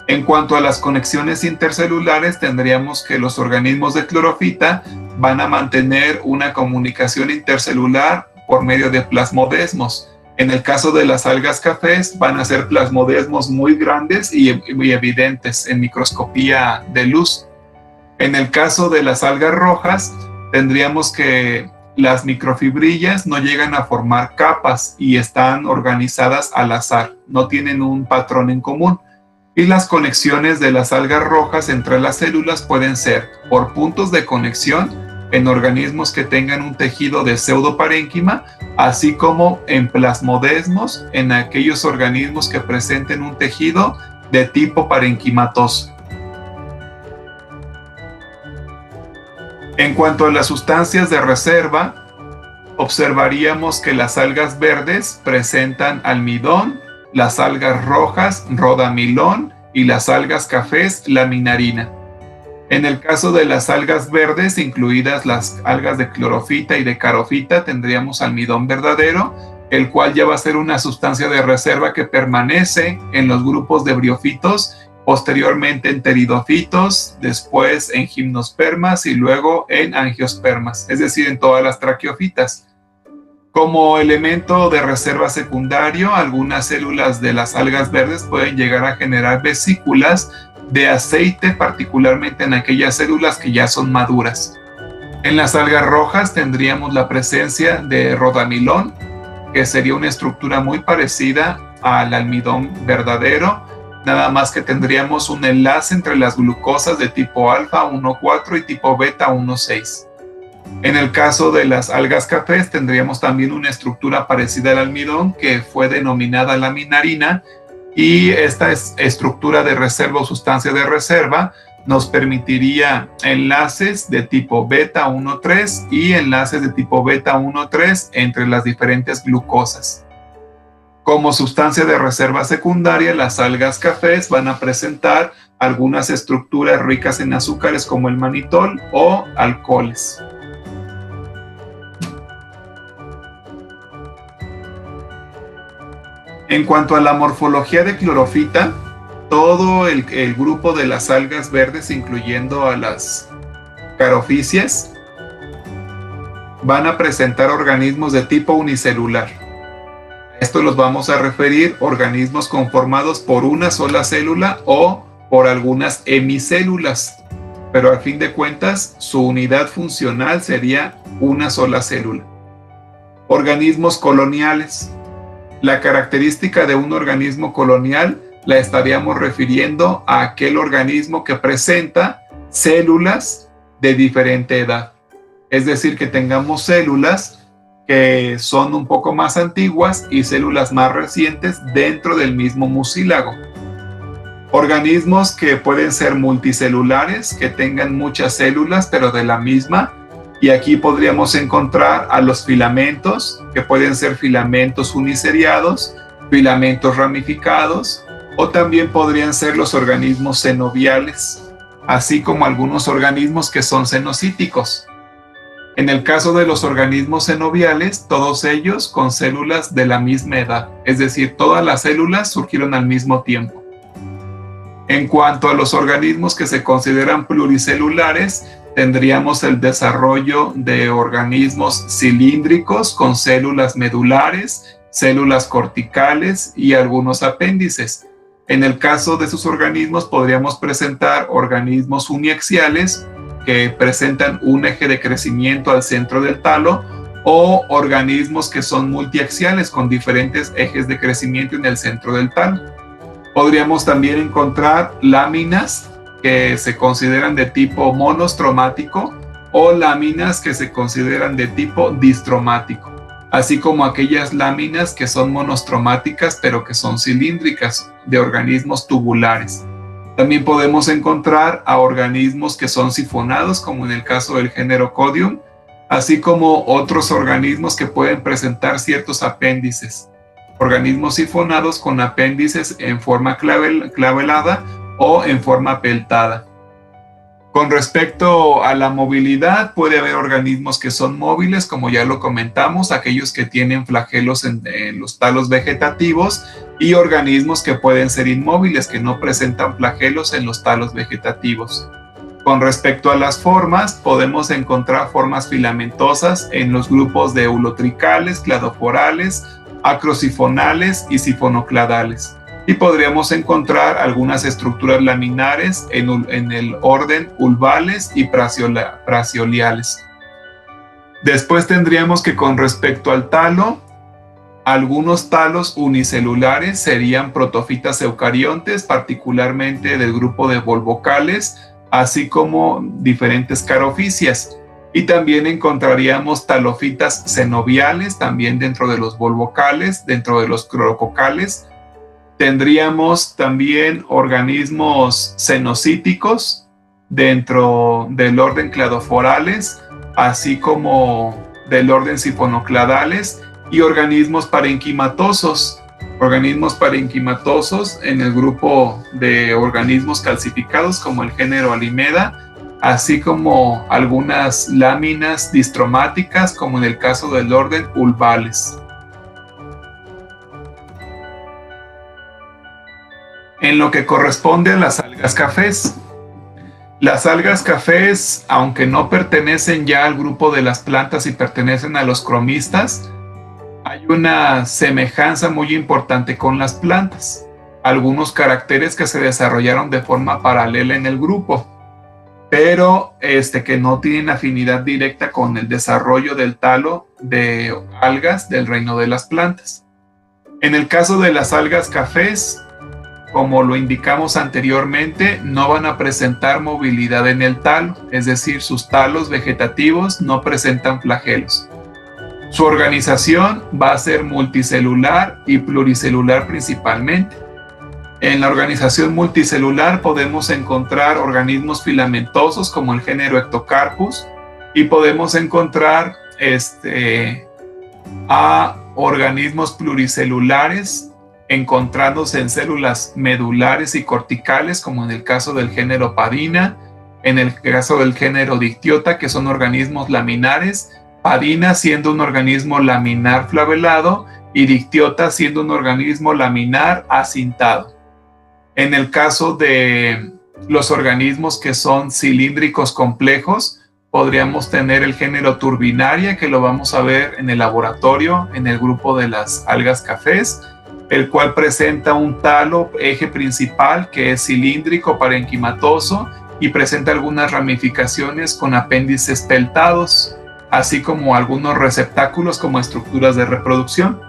En cuanto a las conexiones intercelulares, tendríamos que los organismos de clorofita van a mantener una comunicación intercelular por medio de plasmodesmos. En el caso de las algas cafés, van a ser plasmodesmos muy grandes y muy evidentes en microscopía de luz. En el caso de las algas rojas, tendríamos que las microfibrillas no llegan a formar capas y están organizadas al azar, no tienen un patrón en común. Y las conexiones de las algas rojas entre las células pueden ser por puntos de conexión en organismos que tengan un tejido de pseudoparénquima, así como en plasmodesmos en aquellos organismos que presenten un tejido de tipo parenquimatoso. En cuanto a las sustancias de reserva, observaríamos que las algas verdes presentan almidón, las algas rojas rodamilón y las algas cafés laminarina. En el caso de las algas verdes, incluidas las algas de clorofita y de carofita, tendríamos almidón verdadero, el cual ya va a ser una sustancia de reserva que permanece en los grupos de briofitos, posteriormente en pteridofitos, después en gimnospermas y luego en angiospermas, es decir, en todas las traqueofitas. Como elemento de reserva secundario, algunas células de las algas verdes pueden llegar a generar vesículas de aceite, particularmente en aquellas células que ya son maduras. En las algas rojas tendríamos la presencia de rodamilón, que sería una estructura muy parecida al almidón verdadero, nada más que tendríamos un enlace entre las glucosas de tipo alfa 1,4 y tipo beta 1,6. En el caso de las algas cafés tendríamos también una estructura parecida al almidón que fue denominada laminarina, y esta estructura de reserva o sustancia de reserva nos permitiría enlaces de tipo beta 1,3 y enlaces de tipo beta 1,3 entre las diferentes glucosas. Como sustancia de reserva secundaria, las algas cafés van a presentar algunas estructuras ricas en azúcares como el manitol o alcoholes. En cuanto a la morfología de clorofita, todo el grupo de las algas verdes, incluyendo a las carofíceas, van a presentar organismos de tipo unicelular. A esto los vamos a referir organismos conformados por una sola célula o por algunas hemicélulas, pero al fin de cuentas su unidad funcional sería una sola célula. Organismos coloniales. La característica de un organismo colonial la estaríamos refiriendo a aquel organismo que presenta células de diferente edad. Es decir, que tengamos células que son un poco más antiguas y células más recientes dentro del mismo mucílago. Organismos que pueden ser multicelulares, que tengan muchas células pero de la misma. Y aquí podríamos encontrar a los filamentos, que pueden ser filamentos uniseriados, filamentos ramificados, o también podrían ser los organismos cenobiales, así como algunos organismos que son cenocíticos. En el caso de los organismos cenobiales, todos ellos con células de la misma edad, es decir, todas las células surgieron al mismo tiempo. En cuanto a los organismos que se consideran pluricelulares, tendríamos el desarrollo de organismos cilíndricos con células medulares, células corticales y algunos apéndices. En el caso de sus organismos podríamos presentar organismos uniaxiales que presentan un eje de crecimiento al centro del talo, o organismos que son multiaxiales con diferentes ejes de crecimiento en el centro del talo. Podríamos también encontrar láminas que se consideran de tipo monostromático o láminas que se consideran de tipo distromático, así como aquellas láminas que son monostromáticas pero que son cilíndricas, de organismos tubulares. También podemos encontrar a organismos que son sifonados, como en el caso del género Codium, así como otros organismos que pueden presentar ciertos apéndices. Organismos sifonados con apéndices en forma clavelada o en forma peltada. Con respecto a la movilidad, puede haber organismos que son móviles, como ya lo comentamos, aquellos que tienen flagelos en los talos vegetativos, y organismos que pueden ser inmóviles, que no presentan flagelos en los talos vegetativos. Con respecto a las formas, podemos encontrar formas filamentosas en los grupos de eulotricales, cladoforales, acrosifonales y sifonocladales. Y podríamos encontrar algunas estructuras laminares en el orden ulvales y praseoliales. Después tendríamos que, con respecto al talo, algunos talos unicelulares serían protofitas eucariontes, particularmente del grupo de volvocales, así como diferentes carophysias. Y también encontraríamos talofitas cenobiales, también dentro de los volvocales, dentro de los clorococales. Tendríamos también organismos cenocíticos dentro del orden cladoforales, así como del orden sifonocladales, y organismos parenquimatosos. Organismos parenquimatosos en el grupo de organismos calcificados, como el género Alimeda, así como algunas láminas distromáticas, como en el caso del orden Ulvales. En lo que corresponde a las algas cafés. Las algas cafés, aunque no pertenecen ya al grupo de las plantas y pertenecen a los cromistas, hay una semejanza muy importante con las plantas. Algunos caracteres que se desarrollaron de forma paralela en el grupo, pero que no tienen afinidad directa con el desarrollo del talo de algas del reino de las plantas. En el caso de las algas cafés, como lo indicamos anteriormente, no van a presentar movilidad en el talo, es decir, sus talos vegetativos no presentan flagelos. Su organización va a ser multicelular y pluricelular principalmente. En la organización multicelular podemos encontrar organismos filamentosos como el género Ectocarpus, y podemos encontrar a organismos pluricelulares encontrándose en células medulares y corticales, como en el caso del género Padina, en el caso del género Dictyota, que son organismos laminares, Padina siendo un organismo laminar flavelado y Dictyota siendo un organismo laminar acintado. En el caso de los organismos que son cilíndricos complejos, podríamos tener el género Turbinaria, que lo vamos a ver en el laboratorio en el grupo de las algas cafés, el cual presenta un talo eje principal que es cilíndrico parenquimatoso y presenta algunas ramificaciones con apéndices peltados, así como algunos receptáculos como estructuras de reproducción.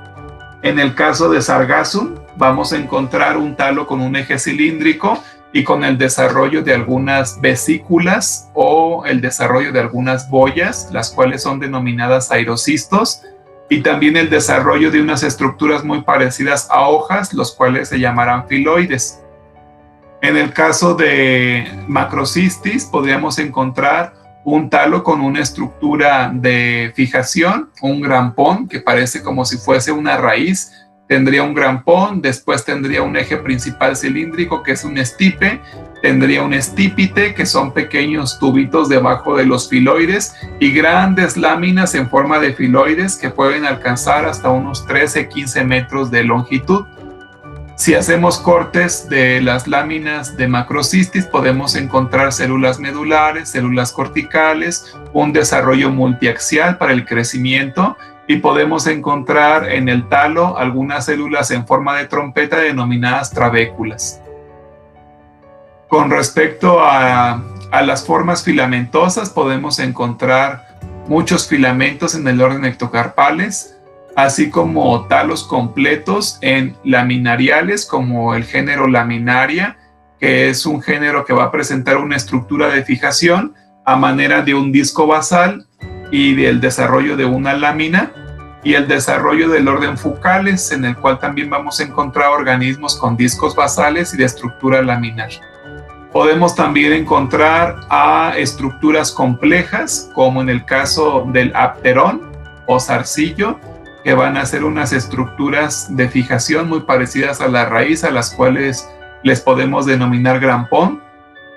En el caso de Sargassum, vamos a encontrar un talo con un eje cilíndrico y con el desarrollo de algunas vesículas o el desarrollo de algunas boyas, las cuales son denominadas aerocistos, y también el desarrollo de unas estructuras muy parecidas a hojas, los cuales se llamarán filoides. En el caso de Macrocystis, podríamos encontrar un talo con una estructura de fijación, un grampón que parece como si fuese una raíz. Tendría un grampón, después tendría un eje principal cilíndrico que es un estipe, tendría un estípite que son pequeños tubitos debajo de los filoides y grandes láminas en forma de filoides que pueden alcanzar hasta unos 13-15 metros de longitud. Si hacemos cortes de las láminas de Macrocystis, podemos encontrar células medulares, células corticales, un desarrollo multiaxial para el crecimiento y podemos encontrar en el talo algunas células en forma de trompeta denominadas trabéculas. Con respecto a las formas filamentosas, podemos encontrar muchos filamentos en el orden ectocarpales, así como talos completos en laminariales, como el género Laminaria, que es un género que va a presentar una estructura de fijación a manera de un disco basal y del desarrollo de una lámina, y el desarrollo del orden Fucales, en el cual también vamos a encontrar organismos con discos basales y de estructura laminar. Podemos también encontrar a estructuras complejas, como en el caso del apterón o zarcillo, que van a ser unas estructuras de fijación muy parecidas a la raíz, a las cuales les podemos denominar grampón.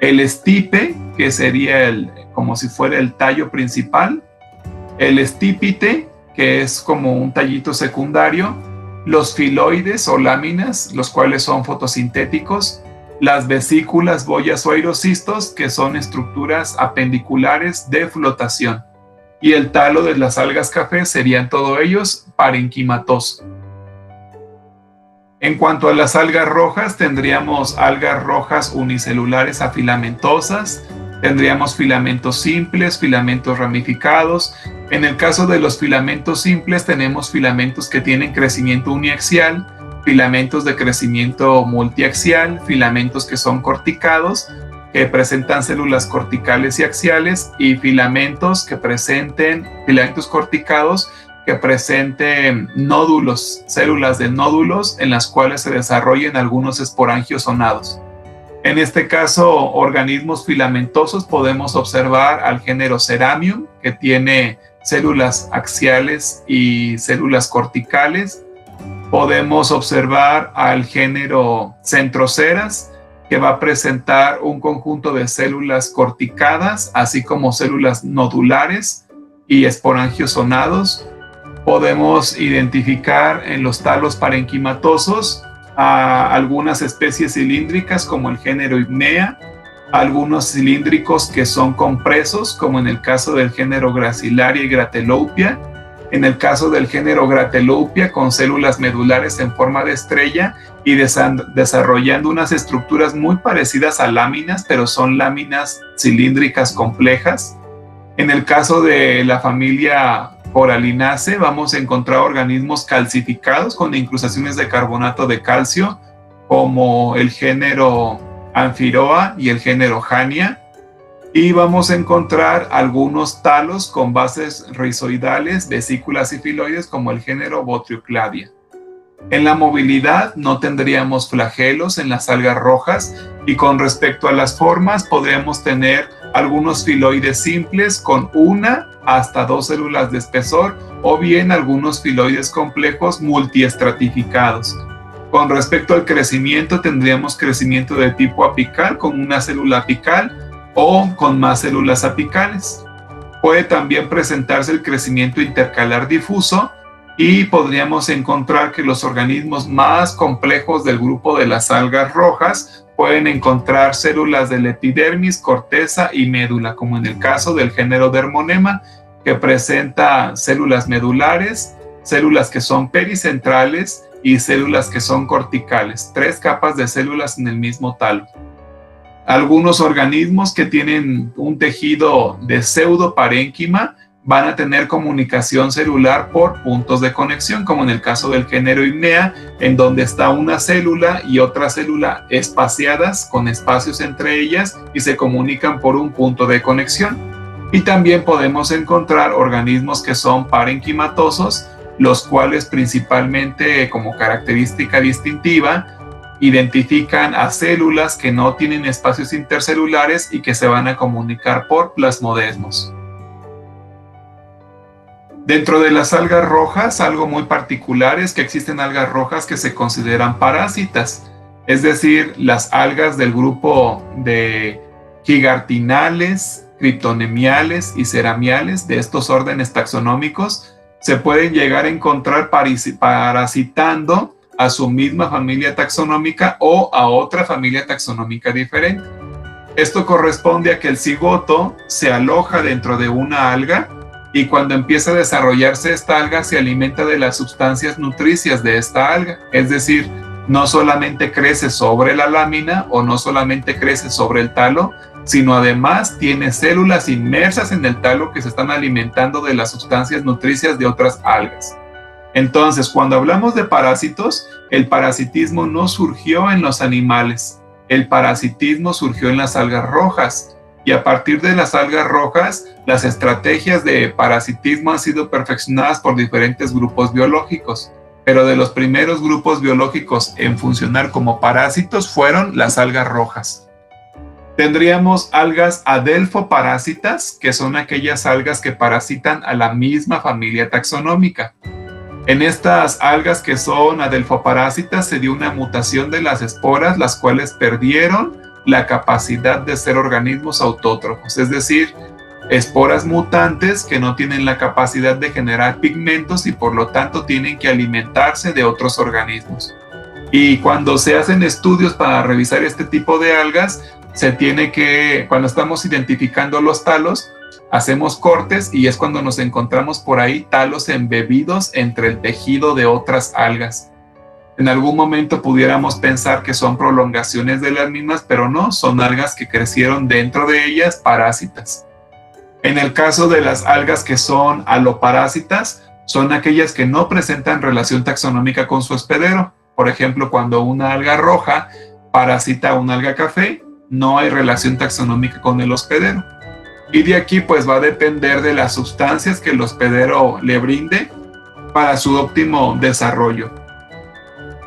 El estipe, que sería como si fuera el tallo principal. El estípite, que es como un tallito secundario. Los filoides o láminas, los cuales son fotosintéticos. Las vesículas, boyas o aerocistos, que son estructuras apendiculares de flotación. Y el talo de las algas café serían todos ellos parenquimatosos. En cuanto a las algas rojas, tendríamos algas rojas unicelulares afilamentosas, tendríamos filamentos simples, filamentos ramificados. En el caso de los filamentos simples, tenemos filamentos que tienen crecimiento uniaxial, filamentos de crecimiento multiaxial, filamentos que son corticados, que presentan células corticales y axiales, y filamentos corticados que presenten nódulos, células de nódulos en las cuales se desarrollen algunos esporangios zonados. En este caso, organismos filamentosos, podemos observar al género Ceramium, que tiene células axiales y células corticales. Podemos observar al género Centroceras, que va a presentar un conjunto de células corticadas, así como células nodulares y esporangios zonados. Podemos identificar en los talos parenquimatosos a algunas especies cilíndricas, como el género Ignea, algunos cilíndricos que son compresos, como en el caso del género Gracilaria y Grateloupia. En el caso del género Grateloupia, con células medulares en forma de estrella y desarrollando unas estructuras muy parecidas a láminas, pero son láminas cilíndricas complejas. En el caso de la familia Corallinaceae, vamos a encontrar organismos calcificados con incrustaciones de carbonato de calcio, como el género Amphiroa y el género Hania. Y vamos a encontrar algunos talos con bases rizoidales, vesículas y filoides, como el género Botriocladia. En la movilidad no tendríamos flagelos en las algas rojas, y con respecto a las formas podríamos tener algunos filoides simples con 1 hasta 2 células de espesor, o bien algunos filoides complejos multiestratificados. Con respecto al crecimiento, tendríamos crecimiento de tipo apical con una célula apical o con más células apicales. Puede también presentarse el crecimiento intercalar difuso, y podríamos encontrar que los organismos más complejos del grupo de las algas rojas pueden encontrar células del epidermis, corteza y médula, como en el caso del género Dermonema, que presenta células medulares, células que son pericentrales y células que son corticales, 3 capas de células en el mismo talo. Algunos organismos que tienen un tejido de pseudoparénquima van a tener comunicación celular por puntos de conexión, como en el caso del género Ignea, en donde está una célula y otra célula espaciadas con espacios entre ellas y se comunican por un punto de conexión. Y también podemos encontrar organismos que son parenquimatosos, los cuales principalmente, como característica distintiva, identifican a células que no tienen espacios intercelulares y que se van a comunicar por plasmodesmos. Dentro de las algas rojas, algo muy particular es que existen algas rojas que se consideran parásitas, es decir, las algas del grupo de gigartinales, criptonemiales y ceramiales, de estos órdenes taxonómicos, se pueden llegar a encontrar parasitando a su misma familia taxonómica o a otra familia taxonómica diferente. Esto corresponde a que el cigoto se aloja dentro de una alga y cuando empieza a desarrollarse esta alga se alimenta de las sustancias nutricias de esta alga, es decir, no solamente crece sobre la lámina o no solamente crece sobre el talo, sino además tiene células inmersas en el talo que se están alimentando de las sustancias nutricias de otras algas. Entonces, cuando hablamos de parásitos, el parasitismo no surgió en los animales, el parasitismo surgió en las algas rojas, y a partir de las algas rojas, las estrategias de parasitismo han sido perfeccionadas por diferentes grupos biológicos, pero de los primeros grupos biológicos en funcionar como parásitos fueron las algas rojas. Tendríamos algas adelfoparásitas, que son aquellas algas que parasitan a la misma familia taxonómica. En estas algas que son adelfoparásitas se dio una mutación de las esporas, las cuales perdieron la capacidad de ser organismos autótrofos, es decir, esporas mutantes que no tienen la capacidad de generar pigmentos y por lo tanto tienen que alimentarse de otros organismos. Y cuando se hacen estudios para revisar este tipo de algas, cuando estamos identificando los talos, hacemos cortes y es cuando nos encontramos por ahí talos embebidos entre el tejido de otras algas. En algún momento pudiéramos pensar que son prolongaciones de las mismas, pero no, son algas que crecieron dentro de ellas parásitas. En el caso de las algas que son aloparásitas, son aquellas que no presentan relación taxonómica con su hospedero. Por ejemplo, cuando una alga roja parasita a una alga café, no hay relación taxonómica con el hospedero. Y de aquí pues va a depender de las sustancias que el hospedero le brinde para su óptimo desarrollo.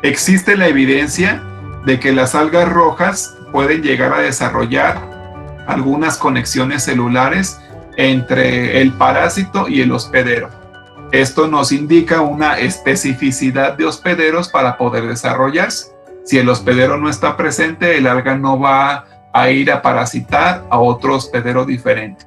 Existe la evidencia de que las algas rojas pueden llegar a desarrollar algunas conexiones celulares entre el parásito y el hospedero. Esto nos indica una especificidad de hospederos para poder desarrollarse. Si el hospedero no está presente, el alga no va a ir a parasitar a otro hospedero diferente.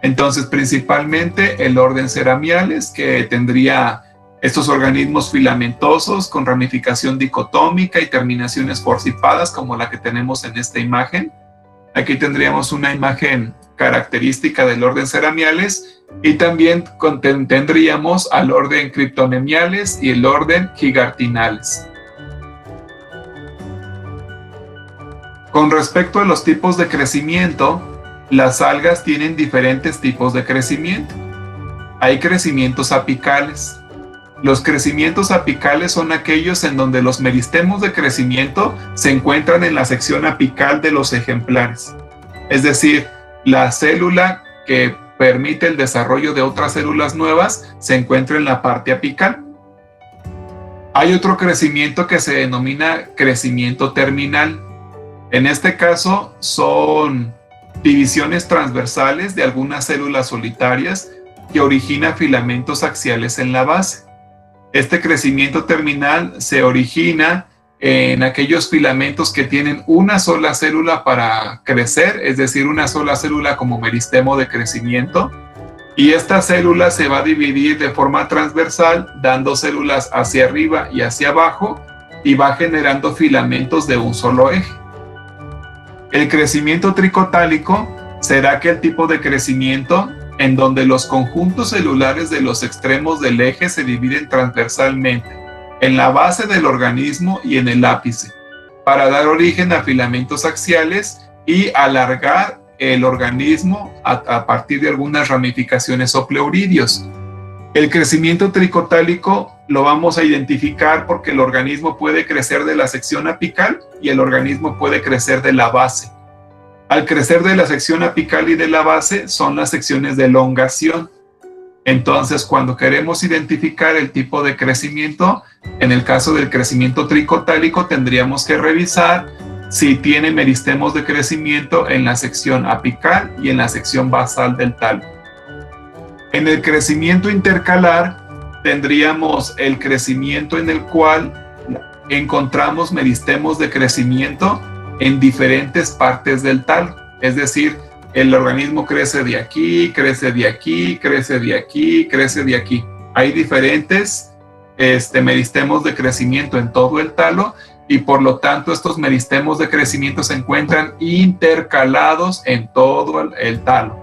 Entonces, principalmente el orden Ceramiales, que tendría estos organismos filamentosos con ramificación dicotómica y terminaciones forcipadas, como la que tenemos en esta imagen. Aquí tendríamos una imagen característica del orden Ceramiales y también tendríamos al orden Cryptonemiales y el orden Gigartinales. Con respecto a los tipos de crecimiento, las algas tienen diferentes tipos de crecimiento. Hay crecimientos apicales. Los crecimientos apicales son aquellos en donde los meristemos de crecimiento se encuentran en la sección apical de los ejemplares. Es decir, la célula que permite el desarrollo de otras células nuevas se encuentra en la parte apical. Hay otro crecimiento que se denomina crecimiento terminal. En este caso son divisiones transversales de algunas células solitarias que origina filamentos axiales en la base. Este crecimiento terminal se origina en aquellos filamentos que tienen una sola célula para crecer, es decir, una sola célula como meristemo de crecimiento, y esta célula se va a dividir de forma transversal, dando células hacia arriba y hacia abajo, y va generando filamentos de un solo eje. El crecimiento tricotálico será aquel tipo de crecimiento en donde los conjuntos celulares de los extremos del eje se dividen transversalmente, en la base del organismo y en el ápice, para dar origen a filamentos axiales y alargar el organismo a partir de algunas ramificaciones o pleuridios. El crecimiento tricotálico lo vamos a identificar porque el organismo puede crecer de la sección apical y el organismo puede crecer de la base. Al crecer de la sección apical y de la base son las secciones de elongación. Entonces, cuando queremos identificar el tipo de crecimiento, en el caso del crecimiento tricotálico tendríamos que revisar si tiene meristemos de crecimiento en la sección apical y en la sección basal del talo. En el crecimiento intercalar tendríamos el crecimiento en el cual encontramos meristemos de crecimiento en diferentes partes del talo, es decir, el organismo crece de aquí, crece de aquí, crece de aquí, crece de aquí. Hay diferentes meristemos de crecimiento en todo el talo y por lo tanto estos meristemos de crecimiento se encuentran intercalados en todo el talo.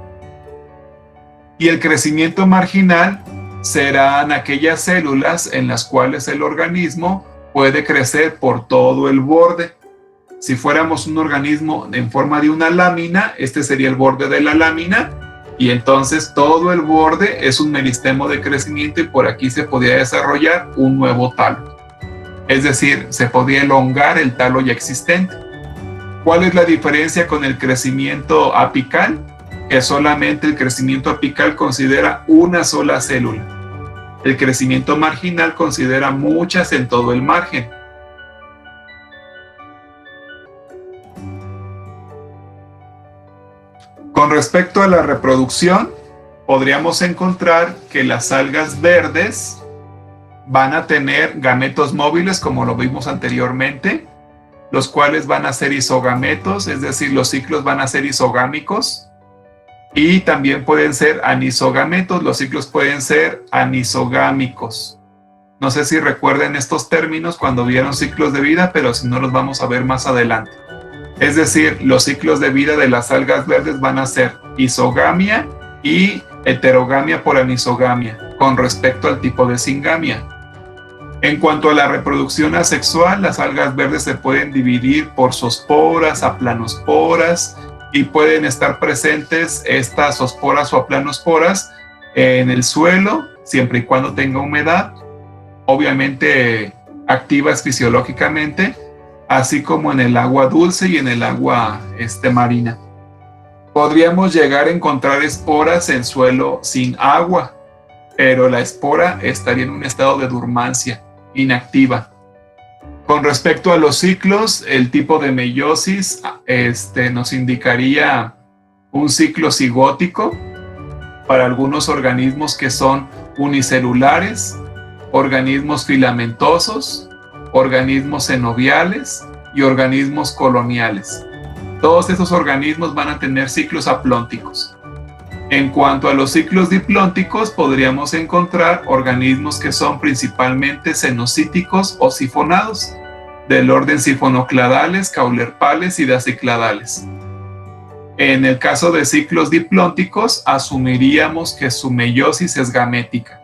Y el crecimiento marginal serán aquellas células en las cuales el organismo puede crecer por todo el borde. Si fuéramos un organismo en forma de una lámina, este sería el borde de la lámina, y entonces todo el borde es un meristemo de crecimiento y por aquí se podría desarrollar un nuevo talo. Es decir, se podría elongar el talo ya existente. ¿Cuál es la diferencia con el crecimiento apical? Que solamente el crecimiento apical considera una sola célula. El crecimiento marginal considera muchas en todo el margen. Con respecto a la reproducción, podríamos encontrar que las algas verdes van a tener gametos móviles, como lo vimos anteriormente, los cuales van a ser isogametos, es decir, los ciclos van a ser isogámicos, y también pueden ser anisogametos, los ciclos pueden ser anisogámicos. No sé si recuerden estos términos cuando vieron ciclos de vida, pero si no los vamos a ver más adelante. Es decir, los ciclos de vida de las algas verdes van a ser isogamia y heterogamia por anisogamia, con respecto al tipo de singamia. En cuanto a la reproducción asexual, las algas verdes se pueden dividir por zoosporas, aplanosporas, y pueden estar presentes estas zoosporas o aplanosporas en el suelo, siempre y cuando tenga humedad, obviamente activas fisiológicamente, así como en el agua dulce y en el agua marina. Podríamos llegar a encontrar esporas en suelo sin agua, pero la espora estaría en un estado de dormancia, inactiva. Con respecto a los ciclos, el tipo de meiosis nos indicaría un ciclo cigótico para algunos organismos que son unicelulares, organismos filamentosos, organismos cenobiales y organismos coloniales. Todos estos organismos van a tener ciclos aplónticos. En cuanto a los ciclos diplónticos, podríamos encontrar organismos que son principalmente cenocíticos o sifonados, del orden sifonocladales, caulerpales y dacicladales. En el caso de ciclos diplónticos, asumiríamos que su meiosis es gamética.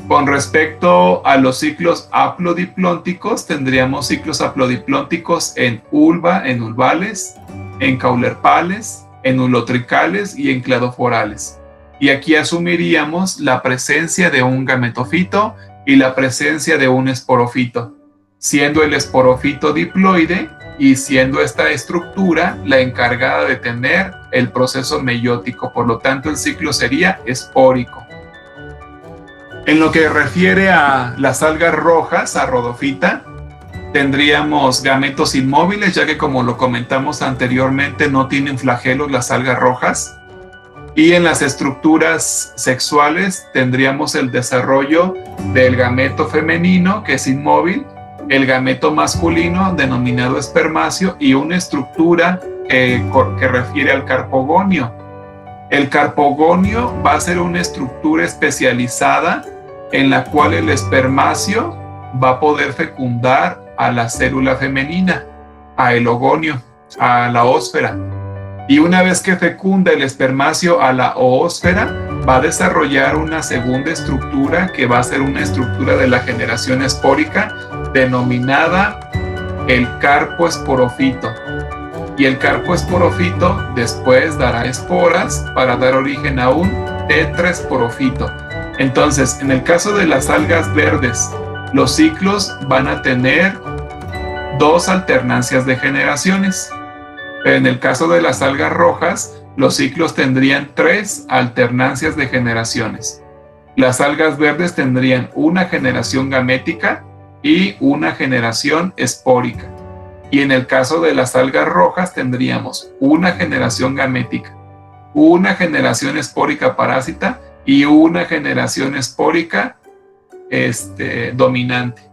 Con respecto a los ciclos haplodiplónticos, tendríamos ciclos haplodiplónticos en ulva, en ulvales, en caulerpales, en ulotricales y en cladoforales. Y aquí asumiríamos la presencia de un gametofito y la presencia de un esporofito, siendo el esporofito diploide y siendo esta estructura la encargada de tener el proceso meiótico. Por lo tanto, el ciclo sería espórico. En lo que refiere a las algas rojas, a Rhodophyta, tendríamos gametos inmóviles, ya que como lo comentamos anteriormente, no tienen flagelos las algas rojas. Y en las estructuras sexuales tendríamos el desarrollo del gameto femenino, que es inmóvil, el gameto masculino, denominado espermacio, y una estructura que refiere al carpogonio. El carpogonio va a ser una estructura especializada en la cual el espermacio va a poder fecundar a la célula femenina, a el ogonio, a la ósfera. Y una vez que fecunda el espermacio a la oósfera, va a desarrollar una segunda estructura que va a ser una estructura de la generación espórica denominada el carpo esporofito. Y el carpo esporofito después dará esporas para dar origen a un tetraesporofito. Entonces, en el caso de las algas verdes, los ciclos van a tener 2 alternancias de generaciones. Pero en el caso de las algas rojas, los ciclos tendrían 3 alternancias de generaciones. Las algas verdes tendrían una generación gamética y una generación espórica. Y en el caso de las algas rojas tendríamos una generación gamética, una generación espórica parásita y una generación espórica dominante.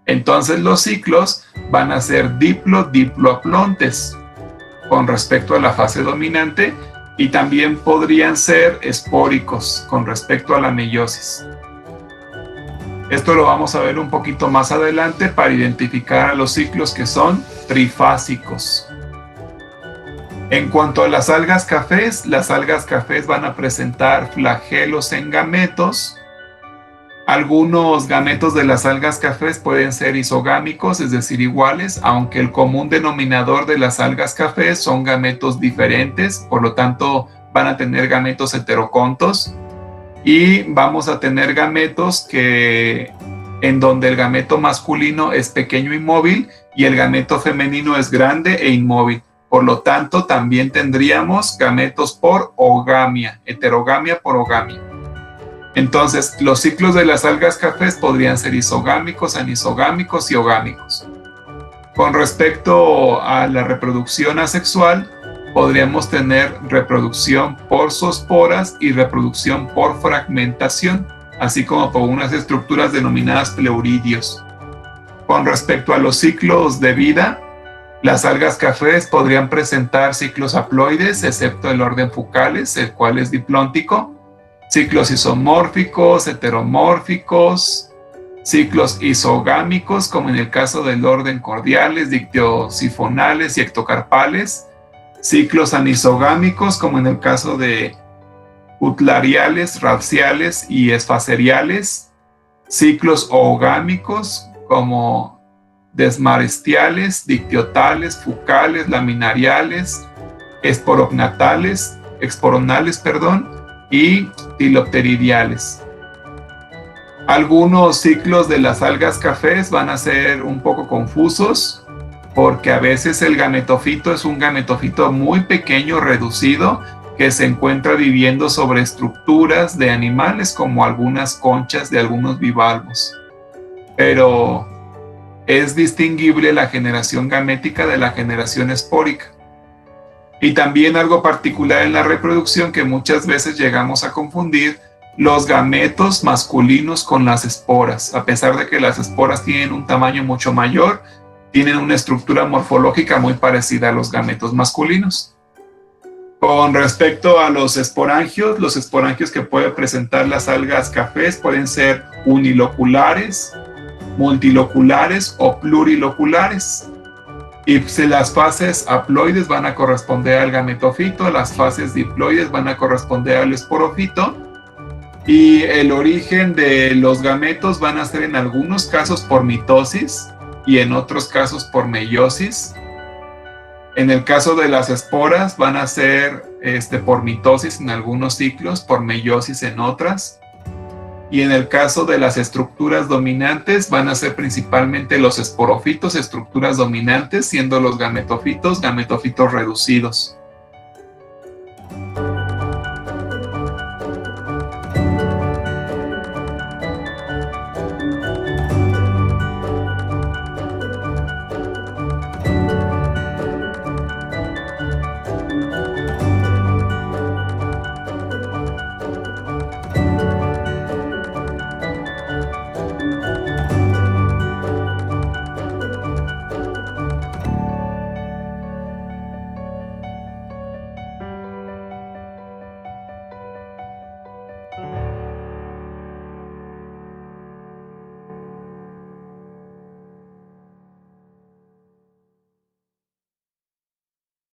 Entonces los ciclos van a ser diploaplontes con respecto a la fase dominante y también podrían ser espóricos con respecto a la meiosis. Esto lo vamos a ver un poquito más adelante para identificar a los ciclos que son trifásicos. En cuanto a las algas cafés van a presentar flagelos en gametos. Algunos gametos de las algas cafés pueden ser isogámicos, es decir, iguales, aunque el común denominador de las algas cafés son gametos diferentes, por lo tanto van a tener gametos heterocontos y vamos a tener gametos en donde el gameto masculino es pequeño y móvil y el gameto femenino es grande e inmóvil. Por lo tanto, también tendríamos gametos por ogamia, heterogamia por ogamia. Entonces, los ciclos de las algas cafés podrían ser isogámicos, anisogámicos y ogámicos. Con respecto a la reproducción asexual, podríamos tener reproducción por zoosporas y reproducción por fragmentación, así como por unas estructuras denominadas pleuridios. Con respecto a los ciclos de vida, las algas cafés podrían presentar ciclos haploides, excepto el orden Fucales, el cual es diplóntico, ciclos isomórficos, heteromórficos, ciclos isogámicos, como en el caso del orden Cordiales, dictiosifonales y ectocarpales, ciclos anisogámicos, como en el caso de utlariales, rapsiales y esfaceriales, ciclos oogámicos, como desmarestiales, dictiotales, fucales, laminariales, exporonales, y tilopteridiales. Algunos ciclos de las algas cafés van a ser un poco confusos porque a veces el gametofito es un gametofito muy pequeño, reducido, que se encuentra viviendo sobre estructuras de animales como algunas conchas de algunos bivalvos. Pero es distinguible la generación gamética de la generación espórica. Y también algo particular en la reproducción que muchas veces llegamos a confundir los gametos masculinos con las esporas. A pesar de que las esporas tienen un tamaño mucho mayor, tienen una estructura morfológica muy parecida a los gametos masculinos. Con respecto a los esporangios que pueden presentar las algas cafés pueden ser uniloculares, multiloculares o pluriloculares. Y las fases haploides van a corresponder al gametofito, las fases diploides van a corresponder al esporofito, y el origen de los gametos van a ser en algunos casos por mitosis y en otros casos por meiosis. En el caso de las esporas van a ser por mitosis en algunos ciclos, por meiosis en otras. Y en el caso de las estructuras dominantes van a ser principalmente los esporofitos, estructuras dominantes, siendo los gametofitos reducidos.